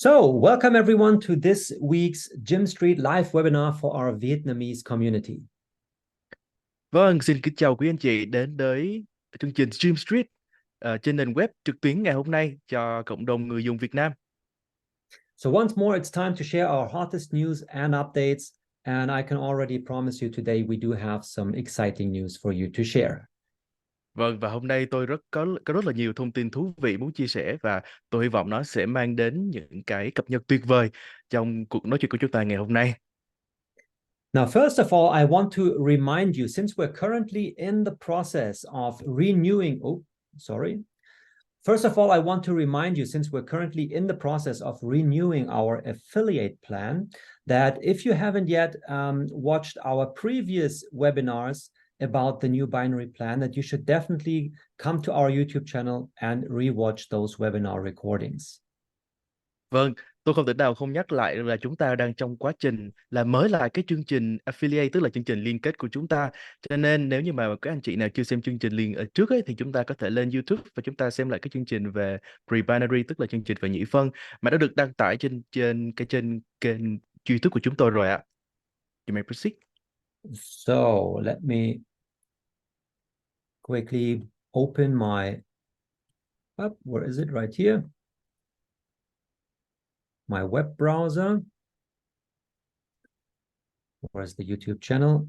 So, welcome everyone to this week's Gym Street live webinar for our Vietnamese community. Vâng, xin kính chào quý anh chị đến với chương trình Gym Street trên nền web trực tuyến ngày hôm nay cho cộng đồng người dùng Việt Nam. So once more, it's time to share our hottest news and updates. And I can already promise you today we do have some exciting news for you to share. Vâng, và hôm nay tôi có rất là nhiều thông tin thú vị muốn chia sẻ và tôi hy vọng nó sẽ mang đến những cái cập nhật tuyệt vời trong cuộc nói chuyện của chúng ta ngày hôm nay. Now, first of all, I want to remind you, since we're currently in the process of renewing, First of all, I want to remind you, since we're currently in the process of renewing our affiliate plan, that if you haven't yet watched our previous webinars about the new binary plan, that you should definitely come to our YouTube channel and rewatch those webinar recordings. Vâng, tôi không thể nào không nhắc lại là chúng ta đang trong quá trình làm mới lại cái chương trình affiliate, tức là chương trình liên kết của chúng ta. Cho nên nếu như mà các anh chị nào chưa xem chương trình liên ở trước ấy, thì chúng ta có thể lên YouTube và chúng ta xem lại cái chương trình về pre-binary, tức là chương trình về nhị phân mà đã được đăng tải trên kênh YouTube của chúng tôi rồi ạ. You may proceed. So let me quickly open where is it? Right here. My web browser. Where's the YouTube channel?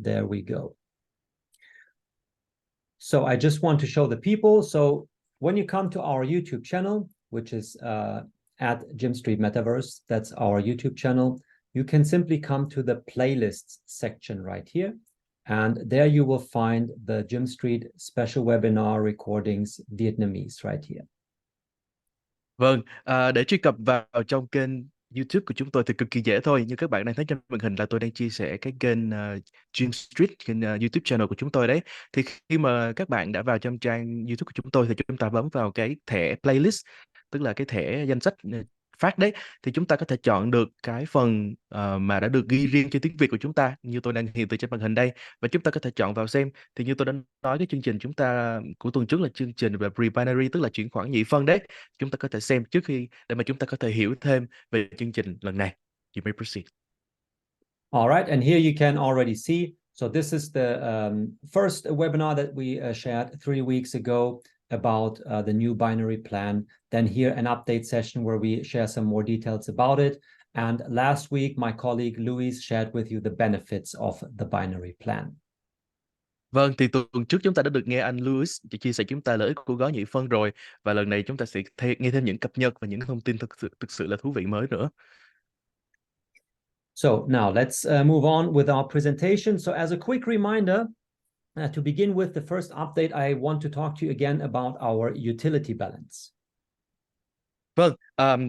There we go. So I just want to show the people. So when you come to our YouTube channel, which is at Gym Street Metaverse, that's our YouTube channel, you can simply come to the playlists section right here. And there you will find the Gym Street special webinar recordings Vietnamese right here. Vâng, để truy cập vào trong kênh YouTube của chúng tôi thì cực kỳ dễ thôi. Như các bạn đang thấy trên màn hình là tôi đang chia sẻ cái kênh Gym Street, kênh YouTube channel của chúng tôi đấy. Thì khi mà các bạn đã vào trong trang YouTube của chúng tôi thì chúng ta bấm vào cái thẻ playlist, tức là cái thẻ danh sách phát đấy, thì chúng ta có thể chọn được cái phần mà đã được ghi riêng cho tiếng Việt của chúng ta, như tôi đang hiện từ trên màn hình đây, và chúng ta có thể chọn vào xem. Thì như tôi đã nói, cái chương trình chúng ta của tuần trước là chương trình về pre-binary, tức là chuyển khoản nhị phân đấy. Chúng ta có thể xem trước khi để mà chúng ta có thể hiểu thêm về chương trình lần này. You may proceed. All right, and here you can already see. So this is the first webinar that we shared 3 weeks ago about the new binary plan. Then here an update session where we share some more details about it. And last week, my colleague Louise shared with you the benefits of the binary plan. Vâng, thì tuần trước chúng ta đã được nghe anh Louis chia sẻ chúng ta lợi ích của gói nhị phân rồi, và lần này chúng ta sẽ nghe thêm những cập nhật và những thông tin thực sự là thú vị mới nữa. So now let's move on with our presentation. So as a quick reminder, to begin with the first update, I want to talk to you again about our utility balance. Vâng,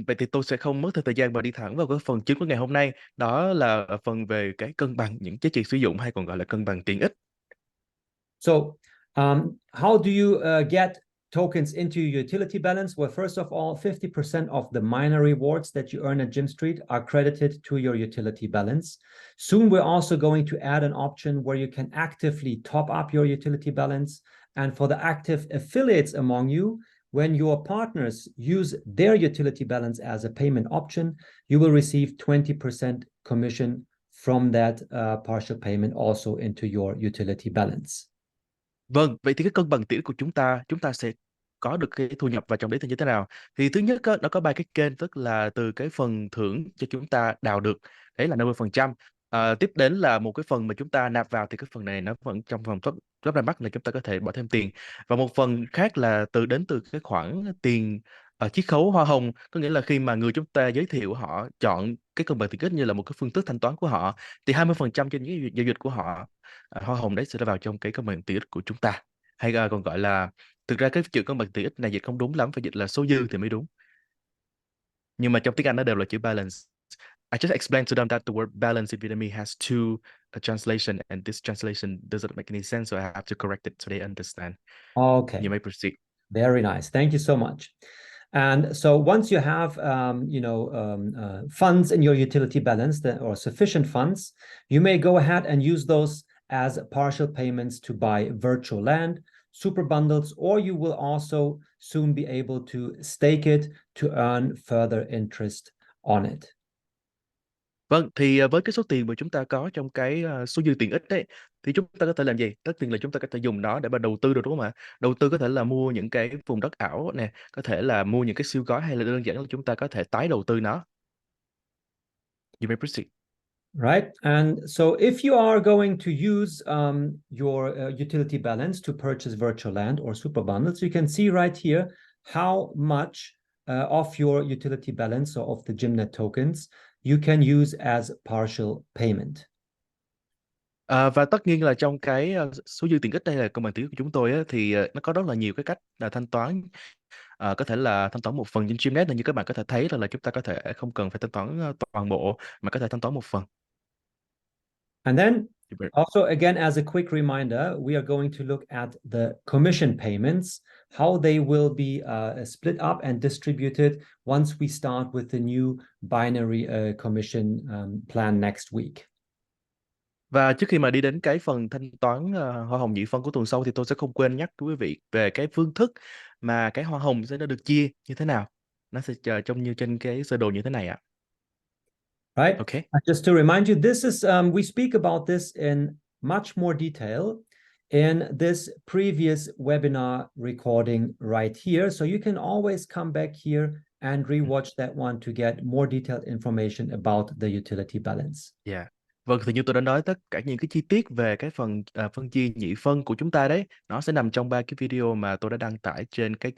vậy thì tôi sẽ không mất thời gian và đi thẳng vào cái phần chính của ngày hôm nay, đó là phần về cái cân bằng những giá trị sử dụng, hay còn gọi là cân bằng tiện ích. So how do you get tokens into your utility balance? Well, first of all, 50% of the minor rewards that you earn at Gym Street are credited to your utility balance. Soon, we're also going to add an option where you can actively top up your utility balance. And for the active affiliates among you, when your partners use their utility balance as a payment option, you will receive 20% commission from that partial payment also into your utility balance. Vâng, vậy thì cái cân bằng tiện ích của chúng ta sẽ có được cái thu nhập vào trong đấy thì như thế nào? Thì thứ nhất á, nó có 3 cái kênh, tức là từ cái phần thưởng cho chúng ta đào được, đấy là 50%. Tiếp đến là một cái phần mà chúng ta nạp vào, thì cái phần này nó vẫn trong vòng top ra mắt này, chúng ta có thể bỏ thêm tiền. Và một phần khác là đến từ cái khoản tiền chiết khấu hoa hồng, có nghĩa là khi mà người chúng ta giới thiệu họ chọn cái cân bằng tiện ích như là một cái phương thức thanh toán của họ, thì 20% trên những giao dịch của họ, hoa hồng đấy sẽ vào trong cái cân bằng tiện ích của chúng ta. Hay còn gọi là, thực ra cái chữ cân bằng tiện ích này dịch không đúng lắm, phải dịch là số dư thì mới đúng. Nhưng mà trong tiếng Anh nó đều là chữ balance. I just explained to them that the word balance in Vietnamese has two translation, and this translation doesn't make any sense, so I have to correct it so they understand. Okay. You may proceed. Very nice. Thank you so much. And so once you have, funds in your utility balance or sufficient funds, you may go ahead and use those as partial payments to buy virtual land, super bundles, or you will also soon be able to stake it to earn further interest on it. Vâng, thì với cái số tiền mà chúng ta có trong cái số dư tiện ích đấy, thì chúng ta có thể làm gì? Tất nhiên là chúng ta có thể dùng nó để mà đầu tư được, đúng không ạ? Đầu tư có thể là mua những cái vùng đất ảo nè, có thể là mua những cái siêu gói, hay là đơn giản là chúng ta có thể tái đầu tư nó. You may proceed. Right. And so if you are going to use your utility balance to purchase virtual land or super bundles, you can see right here how much of your utility balance or of the Gymnet tokens you can use as partial payment. Và tất nhiên là trong cái số dư tiện ích đây là công bằng tiền ích của chúng tôi á, thì nó có rất là nhiều cái cách là thanh toán. Có thể là thanh toán một phần trên Gymnet, như các bạn có thể thấy là chúng ta có thể không cần phải thanh toán toàn bộ, mà có thể thanh toán một phần. And then also, again, as a quick reminder, we are going to look at the commission payments, how they will be split up and distributed once we start with the new binary commission plan next week. Và trước khi mà đi đến cái phần thanh toán hoa hồng nhị phân của tuần sau, thì tôi sẽ không quên nhắc quý vị về cái phương thức mà cái hoa hồng sẽ được chia như thế nào. Nó sẽ trông như trên cái sơ đồ như thế này ạ. Right. Okay. Just to remind you, this is we speak about this in much more detail in this previous webinar recording right here. So you can always come back here and rewatch that one to get more detailed information about the utility balance. Yeah. Vâng, thì như tôi đã nói, tất cả những cái chi tiết về cái phần phân chia nhị phân của chúng ta đấy, nó sẽ nằm trong 3 cái video mà tôi đã đăng tải trên cái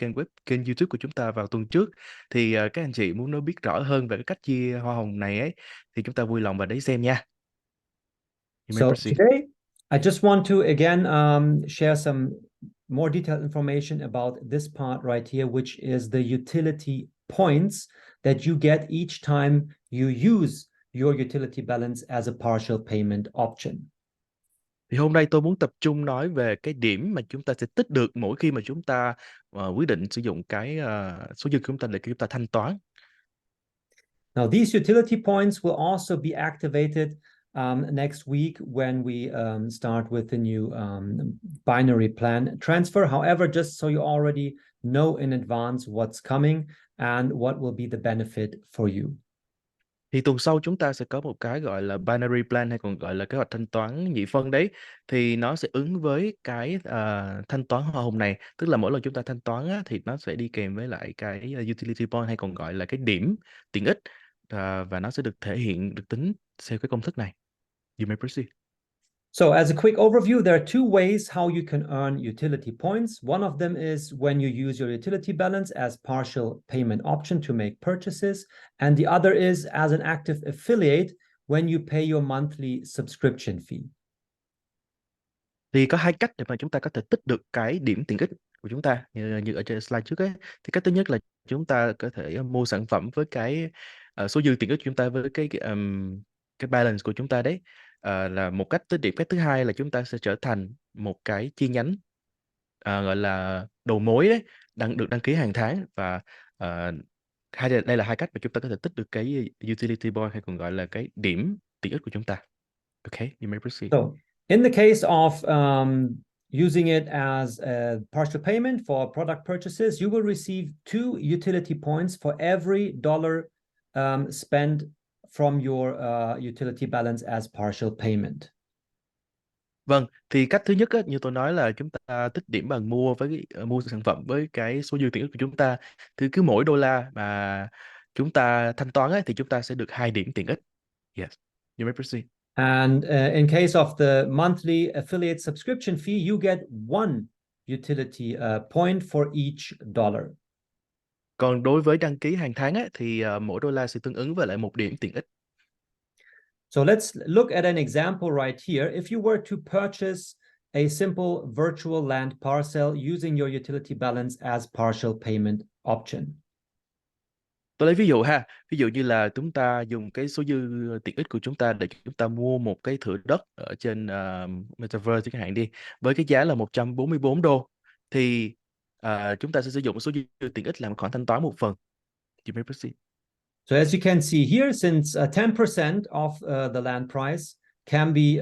kênh YouTube của chúng ta vào tuần trước. Thì các anh chị muốn biết rõ hơn về cái cách chia hoa hồng này ấy, thì chúng ta vui lòng vào đấy xem nha. You may So proceed. today, I just want to again share some more detailed information about this part right here, which is the utility points that you get each time you use your utility balance as a partial payment option. Thì hôm nay tôi muốn tập trung nói về cái điểm mà chúng ta sẽ tích được mỗi khi mà chúng ta quyết định sử dụng cái số dư của chúng ta để chúng ta thanh toán. Now, these utility points will also be activated next week when we start with the new binary plan transfer. However, just so you already know in advance what's coming and what will be the benefit for you. Thì tuần sau chúng ta sẽ có một cái gọi là binary plan, hay còn gọi là kế hoạch thanh toán nhị phân đấy. Thì nó sẽ ứng với cái thanh toán hoa hồng này. Tức là mỗi lần chúng ta thanh toán á, thì nó sẽ đi kèm với lại cái utility point, hay còn gọi là cái điểm tiện ích. Và nó sẽ được thể hiện, được tính theo cái công thức này. You may proceed. So as a quick overview, there are two ways how you can earn utility points. One of them is when you use your utility balance as partial payment option to make purchases. And the other is as an active affiliate when you pay your monthly subscription fee. Thì có hai cách để mà chúng ta có thể tích được cái điểm tiện ích của chúng ta, như ở trên slide trước ấy. Thì cách thứ nhất là chúng ta có thể mua sản phẩm với cái số dư tiện ích của chúng ta, với cái balance của chúng ta đấy, là một cách tích điểm. Cách thứ hai là chúng ta sẽ trở thành một cái chi nhánh gọi là đầu mối đấy, được đăng ký hàng tháng. Và đây là hai cách mà chúng ta có thể tích được cái utility point, hay còn gọi là cái điểm tiện ích của chúng ta. Okay, you may proceed. So in the case of using it as a partial payment for product purchases, you will receive 2 utility points for every dollar spent from your utility balance as partial payment. Vâng, thì cách thứ nhất á, như tôi nói là chúng ta tích điểm bằng mua sản phẩm với cái số dư tiện ích của chúng ta. Thì cứ mỗi đô la mà chúng ta thanh toán á, thì chúng ta sẽ được 2 điểm tiện ích. Yes, you may proceed. And in case of the monthly affiliate subscription fee, you get 1 utility point for each dollar. Còn đối với đăng ký hàng tháng á, thì mỗi đô la sẽ tương ứng với lại 1 điểm tiện ích. So let's look at an example right here. If you were to purchase a simple virtual land parcel using your utility balance as partial payment option. Tôi lấy ví dụ ha. Ví dụ như là chúng ta dùng cái số dư tiện ích của chúng ta để chúng ta mua một cái thửa đất ở trên Metaverse chẳng hạn đi, với cái giá là 144 đô. Thì chúng ta sẽ sử dụng số dư tiện ích làm khoản thanh toán một phần. You may proceed. So as you can see here, since 10% of the land price can be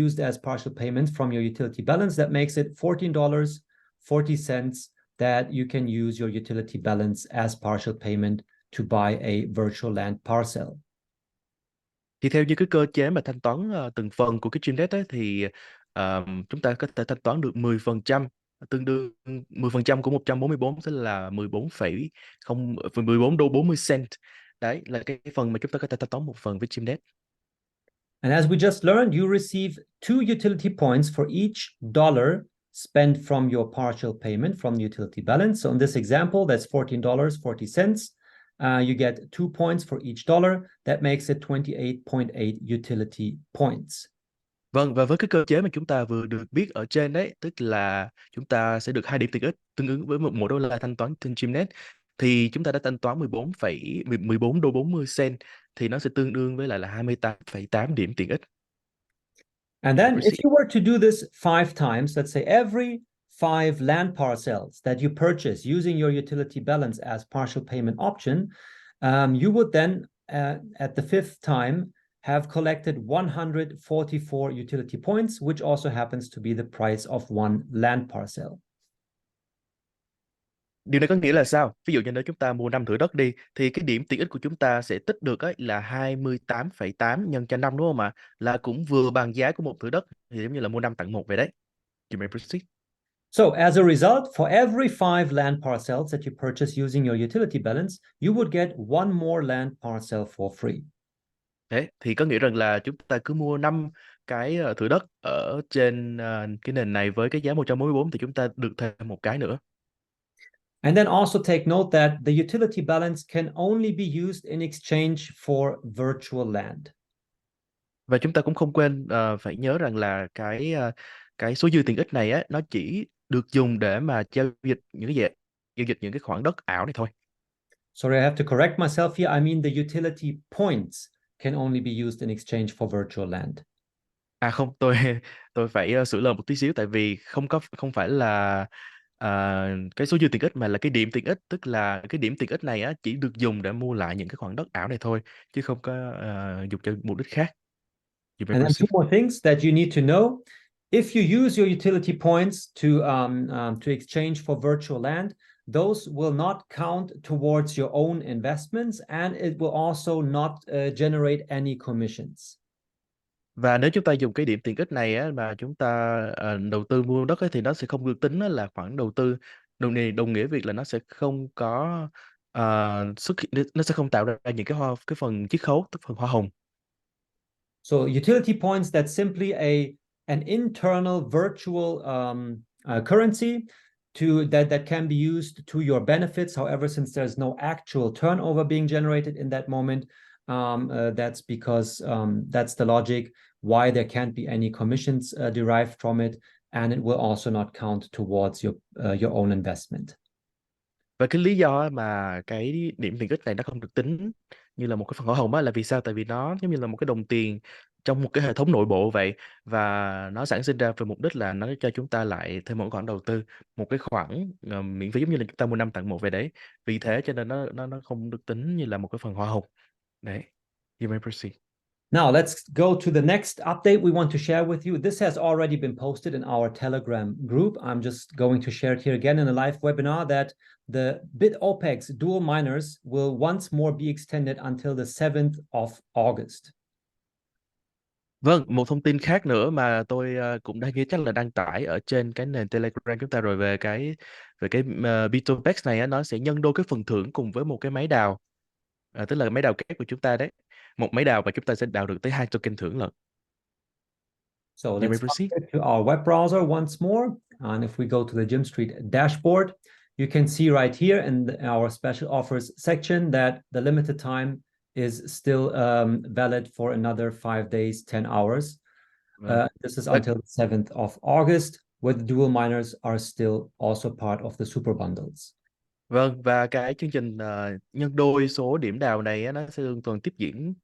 used as partial payments from your utility balance, that makes it $14 40 cents that you can use your utility balance as partial payment to buy a virtual land parcel. Thì theo như cái cơ chế mà thanh toán từng phần của cái stream debt ấy, thì chúng ta có thể thanh toán được 10%, tương đương 10% của 144 sẽ là 14 đô 40 cent. Đấy là cái phần mà chúng ta có thể thanh toán một phần với stream debt. And as we just learned, you receive 2 utility points for each dollar spent from your partial payment from the utility balance. So in this example, that's $14.40. You get 2 points for each dollar. That makes it 28.8 utility points. Vâng, và với cái cơ chế mà chúng ta vừa được biết ở trên đấy, tức là chúng ta sẽ được 2 điểm tiện ích tương ứng với mỗi đô la thanh toán trên Streamnet, thì chúng ta đã thanh toán 14 đô 40 cent, thì nó sẽ tương đương với lại là 28,8 điểm tiện ích. And then if you were to do this 5 times, let's say every 5 land parcels that you purchase using your utility balance as partial payment option, you would then, at the 5th time, have collected 144 utility points, which also happens to be the price of one land parcel. Điều này có nghĩa là sao? Ví dụ như nếu chúng ta mua 5 thửa đất đi, thì cái điểm tiện ích của chúng ta sẽ tích được ấy là 28,8 nhân cho 5, đúng không ạ? Là cũng vừa bằng giá của một thửa đất, thì giống như là mua 5 tặng 1 vậy đấy. You may proceed. So as a result, for every 5 land parcels that you purchase using your utility balance, you would get one more land parcel for free. Thế thì có nghĩa rằng là chúng ta cứ mua 5 cái thửa đất ở trên cái nền này với cái giá 144 thì chúng ta được thêm một cái nữa. And then also take note that the utility balance can only be used in exchange for virtual land. Và chúng ta cũng không quên phải nhớ rằng là cái số dư tiện ích này á, nó chỉ được dùng để mà giao dịch những cái khoản đất ảo này thôi. Sorry, I have to correct myself here. I mean the utility points can only be used in exchange for virtual land. À không, tôi phải sửa lời một tí xíu, tại vì không phải là cái số dư tiện ích mà là cái điểm tiện ích, tức là cái điểm tiện ích này á chỉ được dùng để mua lại những cái khoản đất ảo này thôi, chứ không có dùng cho mục đích khác. You may And then 2 proceed. more things that you need to know. If you use your utility points to exchange for virtual land, those will not count towards your own investments, and it will also not generate any commissions. Và nếu chúng ta dùng cái điểm tiện ích này á, mà chúng ta đầu tư mua đất ấy, thì nó sẽ không được tính là khoản đầu tư. Điều này đồng nghĩa việc là nó sẽ không có nó sẽ không tạo ra những cái phần chiết khấu, tức phần hoa hồng. So utility points, that's simply an internal virtual currency that can be used to your benefits. However, since there's no actual turnover being generated in that moment, that's because that's the logic why there can't be any commissions derived from it, and it will also not count towards your own investment. Và cái lý do mà cái điểm tiện ích này nó không được tính như là một cái phần hoa hồng á là vì sao? Tại vì nó giống như là một cái đồng tiền trong một cái hệ thống nội bộ vậy, và nó sản sinh ra với mục đích là nó cho chúng ta lại thêm một khoản đầu tư, một cái khoản miễn phí, giống như là chúng ta mua 5 tặng 1 về đấy. Vì thế cho nên nó không được tính như là một cái phần hoa hồng. Đấy. You may proceed. Now let's go to the next update we want to share with you. This has already been posted in our Telegram group. I'm just going to share it here again in a live webinar that the Bitopex dual miners will once more be extended until the 7th of August. Vâng, một thông tin khác nữa mà tôi cũng đã nghĩ chắc là đăng tải ở trên cái nền Telegram chúng ta rồi, về cái Bitopex này á, nó sẽ nhân đôi cái phần thưởng cùng với một cái máy đào, tức là máy đào kép của chúng ta đấy, một máy đào và chúng ta sẽ đào được tới 2 token thưởng lận. So You may let's proceed. go to our web browser once more, and if we go to the Gym Street dashboard, you can see right here in our special offers section that the limited time is still valid for another 5 days, 10 hours. This is until the 7th of August, where the dual miners are still also part of the super bundles. Vâng, và cái chương trình nhân đôi số điểm đào này á, nó sẽ luôn tuần tiếp diễn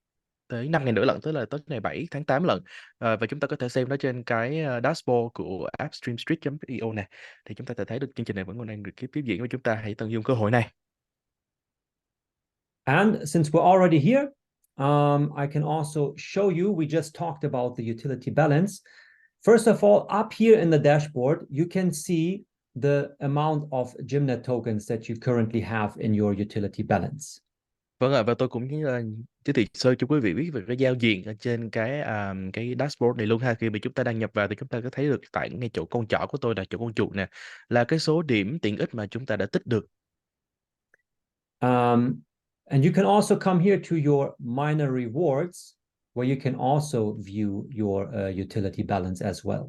tới 5 ngày nữa lận, tức là tới ngày 7 tháng 8 lận. Và chúng ta có thể xem nó trên cái dashboard của app streamstreet.io này, thì chúng ta sẽ thấy được chương trình này vẫn còn đang được tiếp diễn, và chúng ta hãy tận dụng cơ hội này. And since we're already here, I can also show you, we just talked about the utility balance. First of all, up here in the dashboard, you can see the amount of Gymnet tokens that you currently have in your utility balance. Vâng ạ, và tôi cũng giới thiệu sơ cho quý vị biết về cái giao diện ở trên cái dashboard này luôn ha. Khi mà chúng ta đăng nhập vào thì chúng ta có thấy được tại ngay chỗ con trỏ của tôi là chỗ con chuột nè, là cái số điểm tiện ích mà chúng ta đã tích được. And you can also come here to your minor rewards, where you can also view your utility balance as well.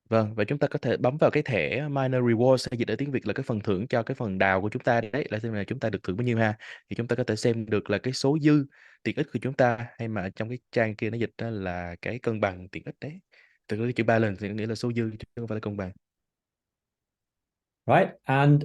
Vâng, và chúng ta có thể bấm vào cái thẻ minor rewards, hay dịch ở tiếng Việt là cái phần thưởng cho cái phần đào của chúng ta đấy, là xem là chúng ta được thưởng bao nhiêu ha. Thì chúng ta có thể xem được là cái số dư tiện ích của chúng ta, hay mà trong cái trang kia nó dịch ra là cái cân bằng tiện ích đấy. Từ cái chữ balance thì nghĩa là số dư chứ không phải là cân bằng. Right? And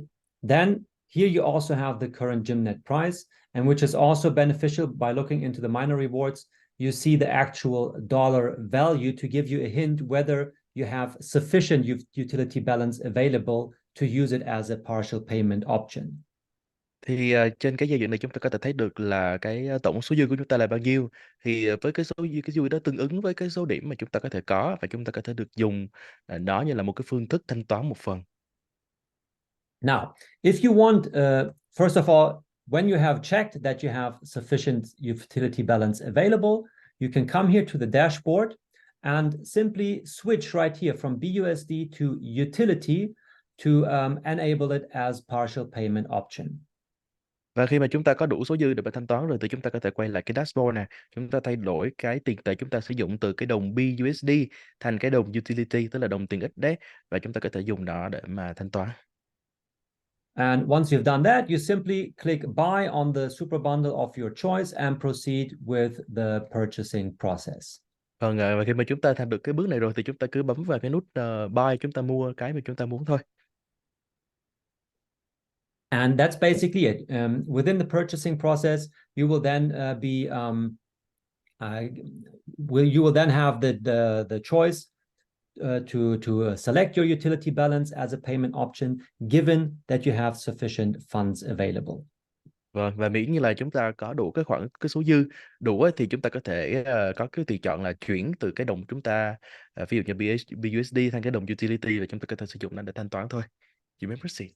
then here you also have the current Gymnet price, and which is also beneficial by looking into the minor rewards. You see the actual dollar value to give you a hint whether you have sufficient utility balance available to use it as a partial payment option. Thì trên cái giao diện này chúng ta có thể thấy được là cái tổng số dư của chúng ta là bao nhiêu. Thì với cái số dư, cái dư đó tương ứng với cái số điểm mà chúng ta có thể có, và chúng ta có thể được dùng nó như là một cái phương thức thanh toán một phần. Now, if you want, first of all, when you have checked that you have sufficient utility balance available, you can come here to the dashboard and simply switch right here from BUSD to utility to enable it as partial payment option. Và khi mà chúng ta có đủ số dư để mà thanh toán rồi thì chúng ta có thể quay lại cái dashboard này. Chúng ta thay đổi cái tiền tệ chúng ta sử dụng từ cái đồng BUSD thành cái đồng utility, tức là đồng tiền ích đấy. Và chúng ta có thể dùng nó để mà thanh toán. And once you've done that, you simply click buy on the super bundle of your choice and proceed with the purchasing process. Vâng, và khi mà chúng ta thành được cái bước này rồi thì chúng ta cứ bấm vào cái nút buy, chúng ta mua cái mà chúng ta muốn thôi. And that's basically it. Within the purchasing process, you will then you will then have the choice to select your utility balance as a payment option, given that you have sufficient funds available. Vâng, và miễn như là chúng ta có đủ cái số dư đủ ấy, thì chúng ta có thể có cái tùy chọn là chuyển từ cái đồng chúng ta, ví dụ như BUSD thành cái đồng utility, và chúng ta có thể sử dụng nó để thanh toán thôi. You may proceed.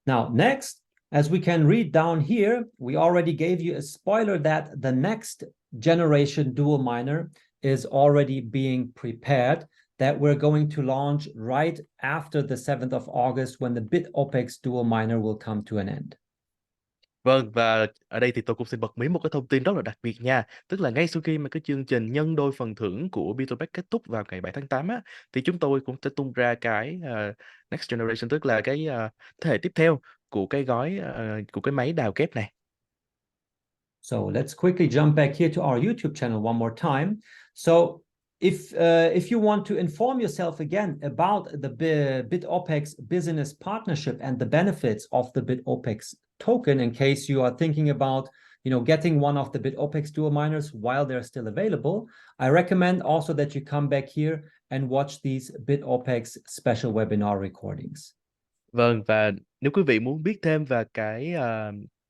Now, next, as we can read down here, we already gave you a spoiler that the next generation dual miner is already being prepared, that we're going to launch right after the 7th of August when the Bitopex dual miner will come to an end. Vâng, và ở đây thì tôi cũng xin bật mí một cái thông tin rất là đặc biệt nha. Tức là ngay sau khi mà cái chương trình nhân đôi phần thưởng của Bitopex kết thúc vào ngày 7 tháng 8 á, thì chúng tôi cũng sẽ tung ra cái Next Generation, tức là cái thế hệ tiếp theo của cái gói của cái máy đào kép này. So let's quickly jump back here to our YouTube channel one more time. So if you want to inform yourself again about the Bitopex business partnership and the benefits of the Bitopex token, in case you are thinking about getting one of the Bitopex dual miners while they're still available, I recommend also that you come back here and watch these Bitopex special webinar recordings. Vâng, và nếu quý vị muốn biết thêm về cái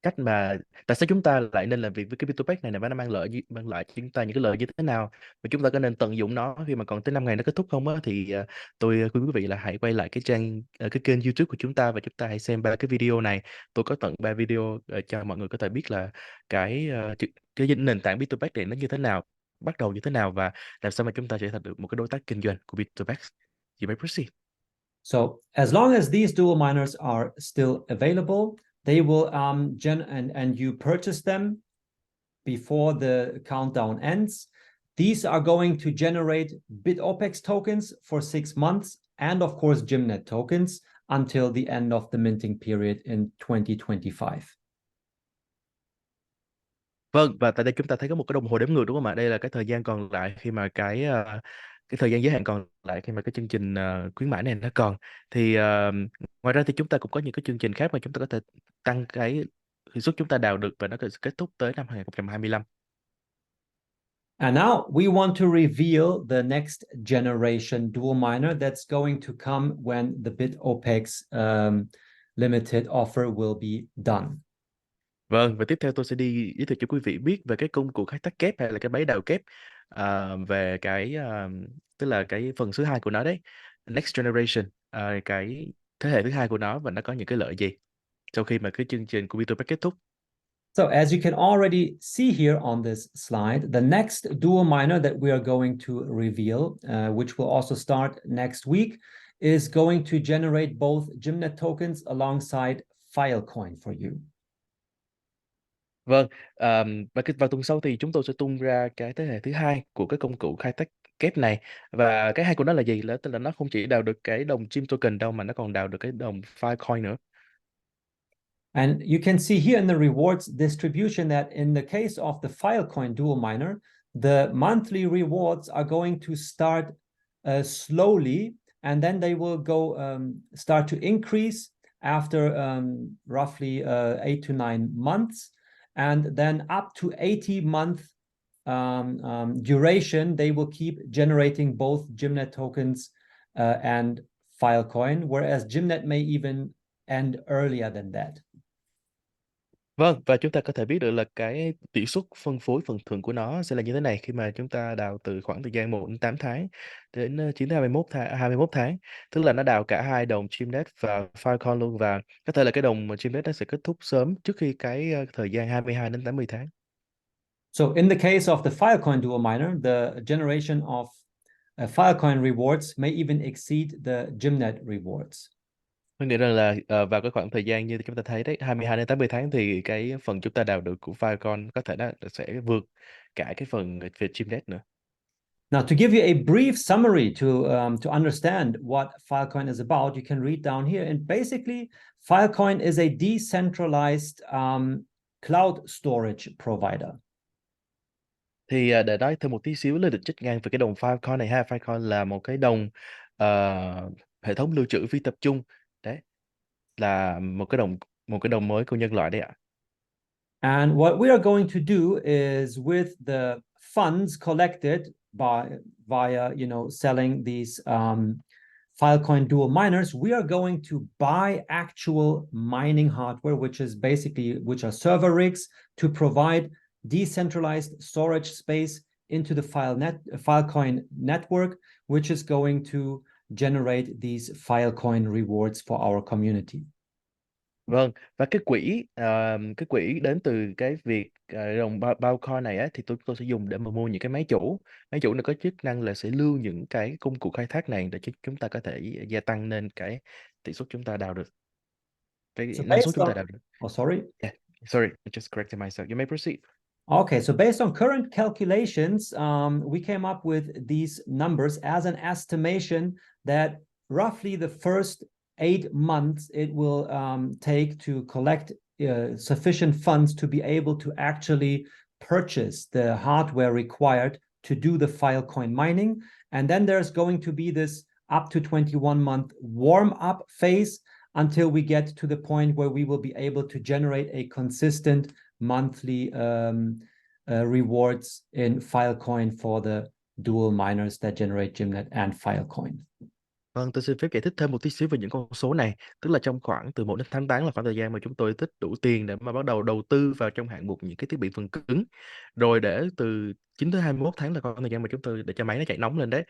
cách mà tại sao chúng ta lại nên làm việc với cái Bitopex này, và nó mang lại cho chúng ta những cái lợi như thế nào, và chúng ta có nên tận dụng nó khi mà còn tới 5 ngày nó kết thúc không á, thì tôi khuyên quý vị là hãy quay lại cái kênh YouTube của chúng ta, và chúng ta hãy xem 3 cái video này. Tôi có tận 3 video cho mọi người có thể biết là cái nền tảng Bitopex này nó như thế nào, bắt đầu như thế nào, và làm sao mà chúng ta trở thành được một cái đối tác kinh doanh của Bitopex. You may proceed. So as long as these dual miners are still available, they will and you purchase them before the countdown ends. These are going to generate Bitopex tokens for 6 months, and of course Gymnet tokens until the end of the minting period in 2025. Vâng, và tại đây chúng ta thấy có một cái đồng hồ đếm ngược đúng không ạ? Đây là cái thời gian còn lại khi mà cái thời gian giới hạn còn lại khi mà cái chương trình khuyến mãi này nó còn. Thì ngoài ra thì chúng ta cũng có những cái chương trình khác mà chúng ta có thể tăng cái hiệu suất chúng ta đào được, và nó sẽ kết thúc tới năm 2025. And now we want to reveal the next generation dual miner that's going to come when the Bitopex limited offer will be done. Vâng, và tiếp theo tôi sẽ đi giới thiệu cho quý vị biết về cái công cụ khai thác kép, hay là cái máy đào kép, về cái tức là cái phần thứ hai của nó đấy, next generation, cái thế hệ thứ hai của nó và nó có những cái lợi gì sau khi mà cái chương trình của Bitopex kết thúc. So as you can already see here on this slide, the next dual miner that we are going to reveal, which will also start next week, is going to generate both Gymnet tokens alongside Filecoin for you. Vâng, vào tuần sau thì chúng tôi sẽ tung ra cái thế hệ thứ hai của cái công cụ khai thác kép này, và cái hay của nó là gì? Là tức là nó không chỉ đào được cái đồng chim token đâu mà nó còn đào được cái đồng Filecoin nữa. And you can see here in the rewards distribution that in the case of the Filecoin dual miner, the monthly rewards are going to start slowly, and then they will go start to increase after roughly 8 to 9 months, and then up to 80-month duration, they will keep generating both Gymnet tokens and Filecoin, whereas Gymnet may even end earlier than that. Vâng, và chúng ta có thể biết được là cái tỷ suất phân phối phần thưởng của nó sẽ là như thế này khi mà chúng ta đào từ khoảng thời gian 1 đến 8 tháng đến 9 đến 21 tháng. Tức là nó đào cả hai đồng Gymnet và Filecoin luôn, và có thể là cái đồng Gymnet nó sẽ kết thúc sớm trước khi cái thời gian 22 đến 80 tháng. So in the case of the Filecoin dual miner, the generation of Filecoin rewards may even exceed the Gymnet rewards. Có nghĩa rằng là vào cái khoảng thời gian như chúng ta thấy đấy, 22 đến 80 tháng thì cái phần chúng ta đào được của Filecoin có thể nó sẽ vượt cả cái phần về Gymnet nữa. Now, to give you a brief summary to understand what Filecoin is about, you can read down here. And basically, Filecoin is a decentralized cloud storage provider. Thì để nói thêm một tí xíu lên định trích ngang về cái đồng Filecoin này ha. Filecoin là một cái đồng hệ thống lưu trữ phi tập trung. Đấy, là một cái đồng mới của nhân loại đấy ạ. And what we are going to do is with the funds collected via selling these Filecoin dual miners, we are going to buy actual mining hardware, which are server rigs to provide decentralized storage space into the Filecoin network, which is going to generate these Filecoin rewards for our community. Vâng, và cái quỹ đến từ cái việc đồng bao coin này á, thì tôi sẽ dùng để mà mua những cái máy chủ. Máy chủ này có chức năng là sẽ lưu những cái công cụ khai thác này để chúng ta có thể gia tăng lên cái tỷ suất chúng ta đào được, cái So năng suất based chúng ta on, đào được. oh, sorry. Yeah, sorry, I just corrected myself. You may proceed. Okay, so based on current calculations, we came up with these numbers as an estimation that roughly the first 8 months it will take to collect sufficient funds to be able to actually purchase the hardware required to do the Filecoin mining. And then there's going to be this up to 21-month warm-up phase until we get to the point where we will be able to generate a consistent monthly rewards in Filecoin for the dual miners that generate Gymnet and Filecoin. Vâng, tôi xin phép giải thích thêm một tí xíu về những con số này. Tức là trong khoảng từ 1 đến 8 tháng là khoảng thời gian mà chúng tôi tích đủ tiền để mà bắt đầu đầu tư vào trong hạng mục những cái thiết bị phần cứng. Rồi để từ 9 tới 21 tháng là khoảng thời gian mà chúng tôi để cho máy nó chạy nóng lên đấy.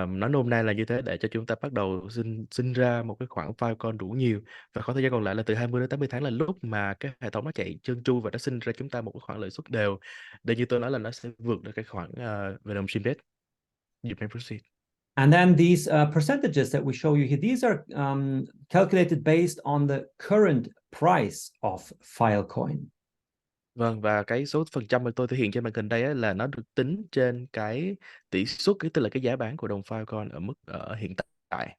Nói nôm na là như thế để cho chúng ta bắt đầu sinh ra một cái khoản Filecoin đủ nhiều. Và khoảng thời gian còn lại là từ 20 đến 80 tháng là lúc mà cái hệ thống nó chạy trơn tru và nó sinh ra chúng ta một cái khoản lợi suất đều. Để như tôi nói là nó sẽ vượt được cái khoản về đồng Gymnet. You may proceed. And then these percentages that we show you here, these are calculated based on the current price of Filecoin. Vâng, và cái số phần trăm mà tôi thể hiện trên màn hình đây á, là nó được tính trên cái tỷ suất, tức là cái giá bán của đồng Filecoin ở mức hiện tại.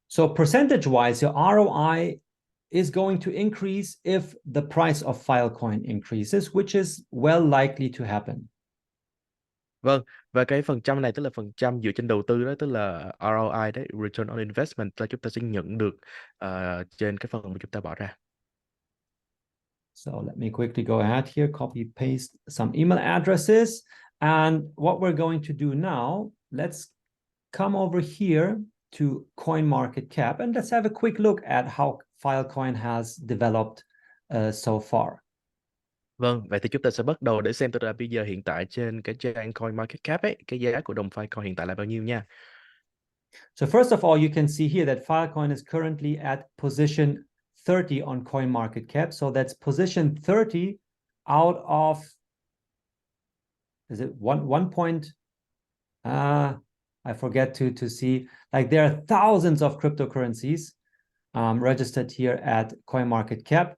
So percentage-wise, your ROI is going to increase if the price of Filecoin increases, which is well likely to happen. Vâng, và cái phần trăm này tức là phần trăm dựa trên đầu tư đó, tức là ROI đấy, Return on Investment, là chúng ta sẽ nhận được trên cái phần mà chúng ta bỏ ra. So let me quickly go ahead here, copy paste some email addresses. And what we're going to do now, let's come over here to CoinMarketCap and let's have a quick look at how Filecoin has developed so far. Vâng, vậy thì chúng ta sẽ bắt đầu để xem tức là bây giờ hiện tại trên cái trang CoinMarketCap ấy, cái giá của đồng Filecoin hiện tại là bao nhiêu nha. So first of all, you can see here that Filecoin is currently at position 30 on CoinMarketCap. So that's position 30 out of, is it one point? I forget to see. Like there are thousands of cryptocurrencies registered here at CoinMarketCap,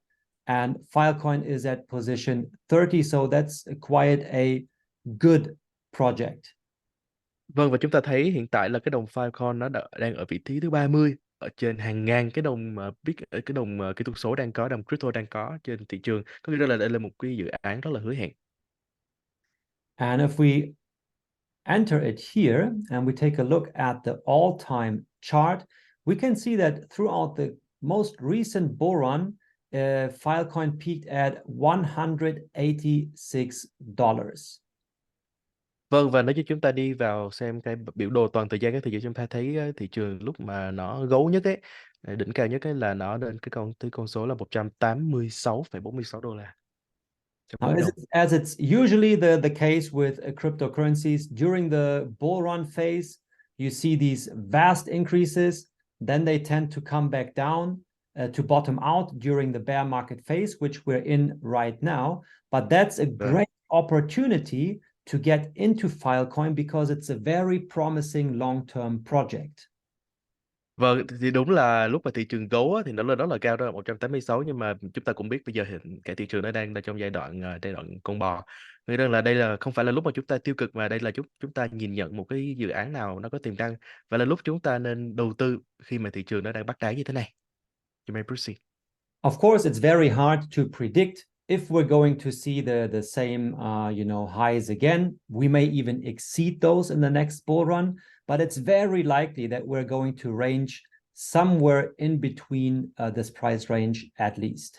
and Filecoin is at position 30. So that's quite a good project. Vâng, và chúng ta thấy hiện tại là cái đồng Filecoin nó đang ở vị trí thứ 30 ở trên hàng ngàn cái đồng cái đồng kỹ thuật số đang có, đồng crypto đang có trên thị trường. Có nghĩa là đây là một cái dự án rất là hứa hẹn. And if we enter it here and we take a look at the all-time chart, we can see that throughout the most recent bull run, Filecoin peaked at $186. Vâng, và nếu như chúng ta đi vào xem cái biểu đồ toàn thời gian các thị trường, chúng ta thấy thị trường lúc mà nó gấu nhất ấy, đỉnh cao nhất ấy là nó lên tới con số là $186,46 trong Now, mỗi đồng. as it's usually the case with cryptocurrencies, during the bull run phase, you see these vast increases, then they tend to come back down to bottom out during the bear market phase, which we're in right now. But that's a great opportunity to get into Filecoin because it's a very promising long-term project. Vâng, thì đúng là lúc mà thị trường gấu á, thì nó lên rất là cao, đó là 186, nhưng mà chúng ta cũng biết bây giờ hiện cái thị trường nó đang trong giai đoạn con bò. Nghĩa rằng là đây là không phải là lúc mà chúng ta tiêu cực, mà đây là chúng ta nhìn nhận một cái dự án nào nó có tiềm năng, và là lúc chúng ta nên đầu tư khi mà thị trường nó đang bắt đáy như thế này. You may proceed. Of course, it's very hard to predict if we're going to see the same highs again. We may even exceed those in the next bull run, but it's very likely that we're going to range somewhere in between this price range at least.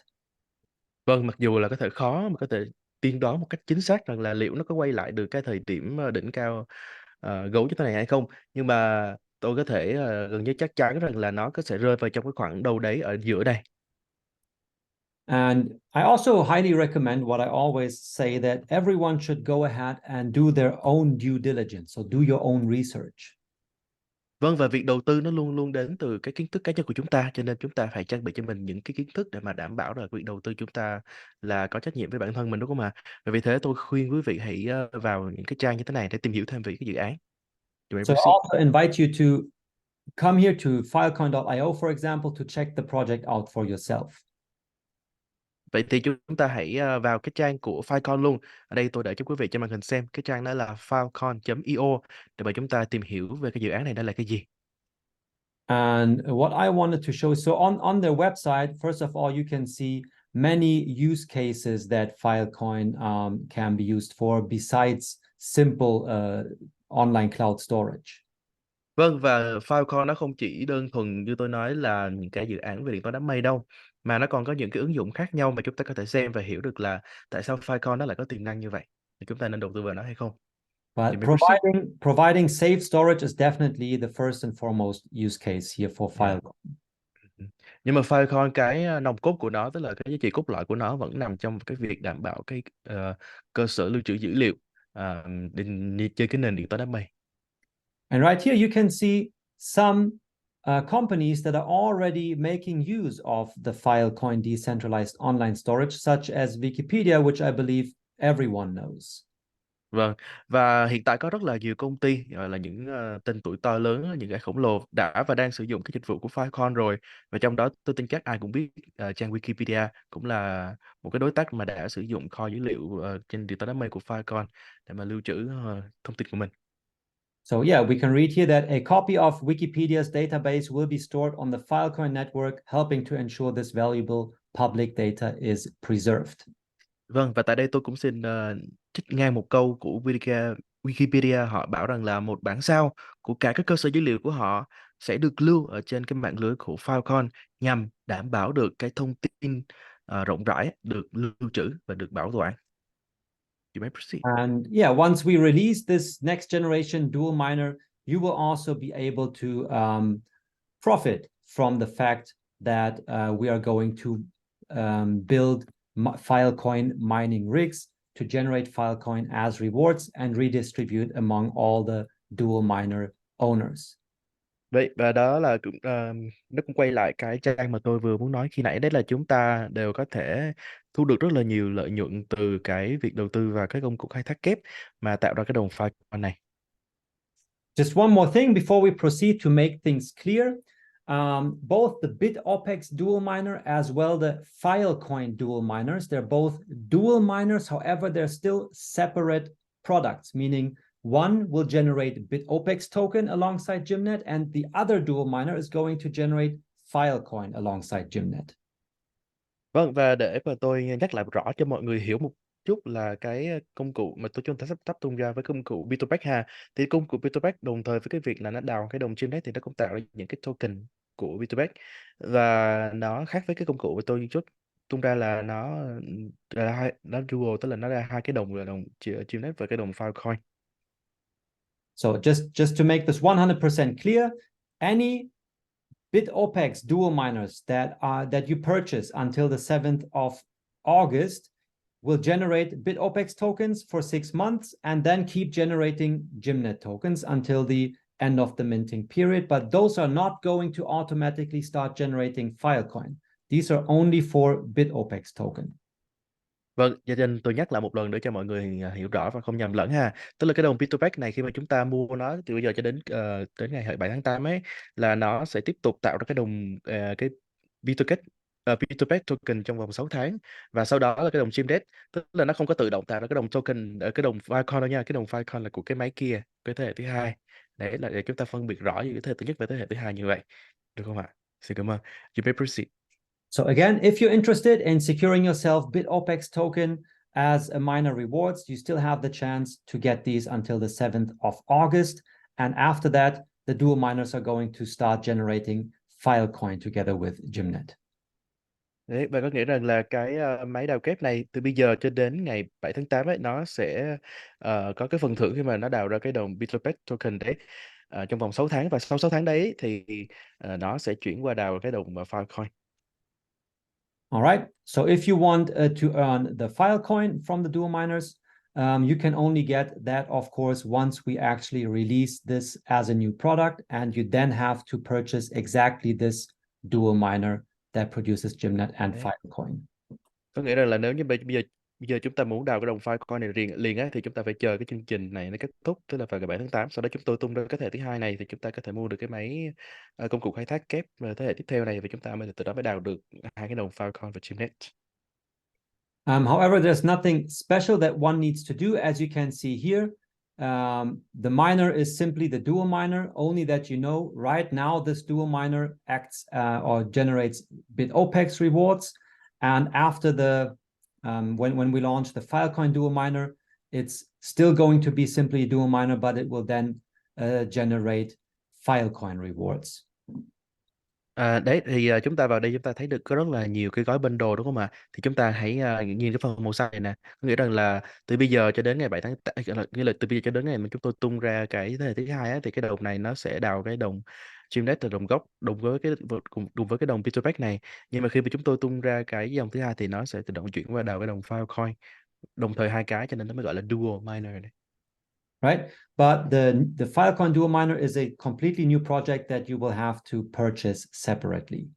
Vâng, mặc dù là có thể khó mà có thể tiên đoán một cách chính xác rằng là liệu nó có quay lại được cái thời điểm đỉnh cao gấu như thế này hay không, nhưng mà tôi có thể gần như chắc chắn rằng là nó sẽ rơi vào trong cái khoảng đâu đấy ở giữa đây. And I also highly recommend what I always say, that everyone should go ahead and do their own due diligence. So do your own research. Vâng, và việc đầu tư nó luôn luôn đến từ cái kiến thức cá nhân của chúng ta, cho nên chúng ta phải trang bị cho mình những cái kiến thức để mà đảm bảo là việc đầu tư chúng ta là có trách nhiệm với bản thân mình, đúng không ạ? Và vì thế tôi khuyên quý vị hãy vào những cái trang như thế này để tìm hiểu thêm về cái dự án. So I also invite you to come here to filecoin.io, for example, to check the project out for yourself. Vậy thì chúng ta hãy vào cái trang của Filecoin luôn. Ở đây tôi để cho quý vị trên màn hình xem. Cái trang đó là filecoin.io để mà chúng ta tìm hiểu về cái dự án này đó là cái gì. And what I wanted to show, so on their website, first of all, you can see many use cases that Filecoin can be used for besides simple online cloud storage. Vâng, và Filecoin nó không chỉ đơn thuần như tôi nói là những cái dự án về điện toán đám mây đâu, mà nó còn có những cái ứng dụng khác nhau mà chúng ta có thể xem và hiểu được là tại sao Filecoin nó lại có tiềm năng như vậy. Thì chúng ta nên đầu tư vào nó hay không? But Thì mình proceed. providing safe storage is definitely the first and foremost use case here for Filecoin. Nhưng mà Filecoin cái nòng cốt của nó, tức là cái giá trị cốt lõi của nó vẫn nằm trong cái việc đảm bảo cái cơ sở lưu trữ dữ liệu trên cái nền điện toán đám mây. And right here, you can see some companies that are already making use of the Filecoin decentralized online storage, such as Wikipedia, which I believe everyone knows. Vâng, và hiện tại có rất là nhiều công ty, gọi là những tên tuổi to lớn, những cái khổng lồ đã và đang sử dụng cái dịch vụ của Filecoin rồi. Và trong đó tôi tin chắc ai cũng biết trang Wikipedia cũng là một cái đối tác mà đã sử dụng kho dữ liệu trên điện toán đám mây của Filecoin để mà lưu trữ thông tin của mình. So yeah, we can read here that a copy of Wikipedia's database will be stored on the Filecoin network, helping to ensure this valuable public data is preserved. Vâng, và tại đây tôi cũng xin trích ngang một câu của Wikipedia. Họ bảo rằng là một bản sao của cả các cơ sở dữ liệu của họ sẽ được lưu ở trên cái mạng lưới của Filecoin nhằm đảm bảo được cái thông tin rộng rãi được lưu trữ và được bảo quản. You may proceed. And yeah, once we release this next generation dual miner, you will also be able to profit from the fact that we are going to build Filecoin mining rigs to generate Filecoin as rewards and redistribute among all the dual miner owners. Vậy và đó là cũng nó cũng quay lại cái trang mà tôi vừa muốn nói khi nãy, đấy là chúng ta đều có thể thu được rất là nhiều lợi nhuận từ cái việc đầu tư vào cái công cụ khai thác kép mà tạo ra cái đồng file này. Just one more thing before we proceed to make things clear. Both the Bitopex dual miner as well the Filecoin dual miners, they're both dual miners. However, they're still separate products, meaning one will generate Bitopex token alongside Gymnet, and the other dual miner is going to generate Filecoin alongside Gymnet. Vâng, và để mà tôi nhắc lại rõ cho mọi người hiểu một chút là cái công cụ mà chúng ta sắp tung ra với công cụ Bitopex ha. Thì công cụ Bitopex đồng thời với cái việc là nó đào cái đồng trên đấy thì nó cũng tạo ra những cái token của Bitopex, và nó khác với cái công cụ mà tôi chút tung ra là nó dual, tức là nó ra hai cái đồng là đồng trên đấy và cái đồng Filecoin. So just to make this 100% clear, any Bitopex dual miners that you purchase until the 7th of August will generate Bitopex tokens for 6 months and then keep generating Gymnet tokens until the end of the minting period. But those are not going to automatically start generating Filecoin. These are only for Bitopex token. Vâng, cho nên tôi nhắc lại một lần nữa cho mọi người hiểu rõ và không nhầm lẫn ha. Tức là cái đồng Bitopex này khi mà chúng ta mua nó từ bây giờ cho đến ngày 7 tháng 8 ấy, là nó sẽ tiếp tục tạo ra cái đồng cái Bitopex Bitopex token trong vòng 6 tháng, và sau đó là cái đồng Gymnet, tức là nó không có tự động tạo ra cái đồng token ở cái đồng Filecoin đâu nha. Cái đồng Filecoin là của cái máy kia, cái thế hệ thứ hai. Đấy là để chúng ta phân biệt rõ giữa cái thế hệ thứ nhất và thế hệ thứ hai như vậy. Được không ạ? Xin cảm ơn. You may proceed. So again, if you're interested in securing yourself Bitopex token as a miner rewards, you still have the chance to get these until the 7th of August. And after that, the dual miners are going to start generating Filecoin together with Gymnet. Đấy, và có nghĩa rằng là cái máy đào kép này từ bây giờ cho đến ngày 7 tháng 8 ấy, nó sẽ có cái phần thưởng khi mà nó đào ra cái đồng Bitopex token đấy trong vòng 6 tháng, và sau 6 tháng đấy thì nó sẽ chuyển qua đào cái đồng Filecoin. All right. So if you want to earn the Filecoin from the dual miners, you can only get that, of course, once we actually release this as a new product, and you then have to purchase exactly this dual miner that produces Gymnet and Đấy. Filecoin. Có nghĩa rằng là nếu như bây giờ chúng ta muốn đào cái đồng Filecoin này liền á, thì chúng ta phải chờ cái chương trình này nó kết thúc, tức là vào ngày 7 tháng 8. Sau đó chúng tôi tung ra cái thế hệ thứ hai này thì chúng ta có thể mua được cái máy công cụ khai thác kép thế hệ tiếp theo này, và chúng ta mới từ đó mới đào được hai cái đồng Filecoin và Gymnet. However, there's nothing special that one needs to do. As you can see here, the miner is simply the dual miner, only that you know right now this dual miner acts or generates Bitopex rewards. And after when we launch the Filecoin dual miner, it's still going to be simply a dual miner, but it will then generate Filecoin rewards. Đấy thì chúng ta vào đây chúng ta thấy được có rất là nhiều cái gói bundle đúng không ạ? Thì chúng ta hãy nhìn cái phần màu xanh này nè, có nghĩa rằng là từ bây giờ cho đến ngày 7 tháng 8, nghĩa là từ bây giờ cho đến ngày mà chúng tôi tung ra cái thế hệ thứ hai á, thì cái đồng này nó sẽ đào cái đồng Gymnet là đồng gốc cùng với cái đồng Bitopex này. Nhưng mà khi mà chúng tôi tung ra cái dòng thứ hai thì nó sẽ tự động chuyển qua đào cái đồng Filecoin, đồng thời hai cái, cho nên nó mới gọi là dual miner này. Right? But the Filecoin dual miner is a completely new project that you will have to purchase separately.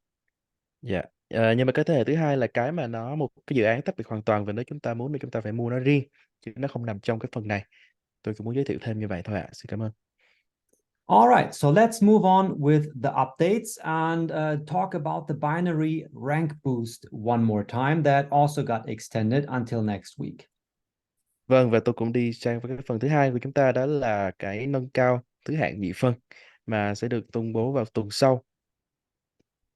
Dạ. Nhưng mà cái thế hệ thứ hai là cái mà nó một cái dự án tách biệt hoàn toàn, và nếu chúng ta muốn thì chúng ta phải mua nó riêng, chứ nó không nằm trong cái phần này. Tôi cũng muốn giới thiệu thêm như vậy thôi ạ. Xin cảm ơn. All right, so let's move on with the updates and talk about the binary rank boost one more time that also got extended until next week. Vâng, và tôi cũng đi sang với cái phần thứ hai của chúng ta, đó là cái nâng cao thứ hạng nhị phân mà sẽ được công bố vào tuần sau.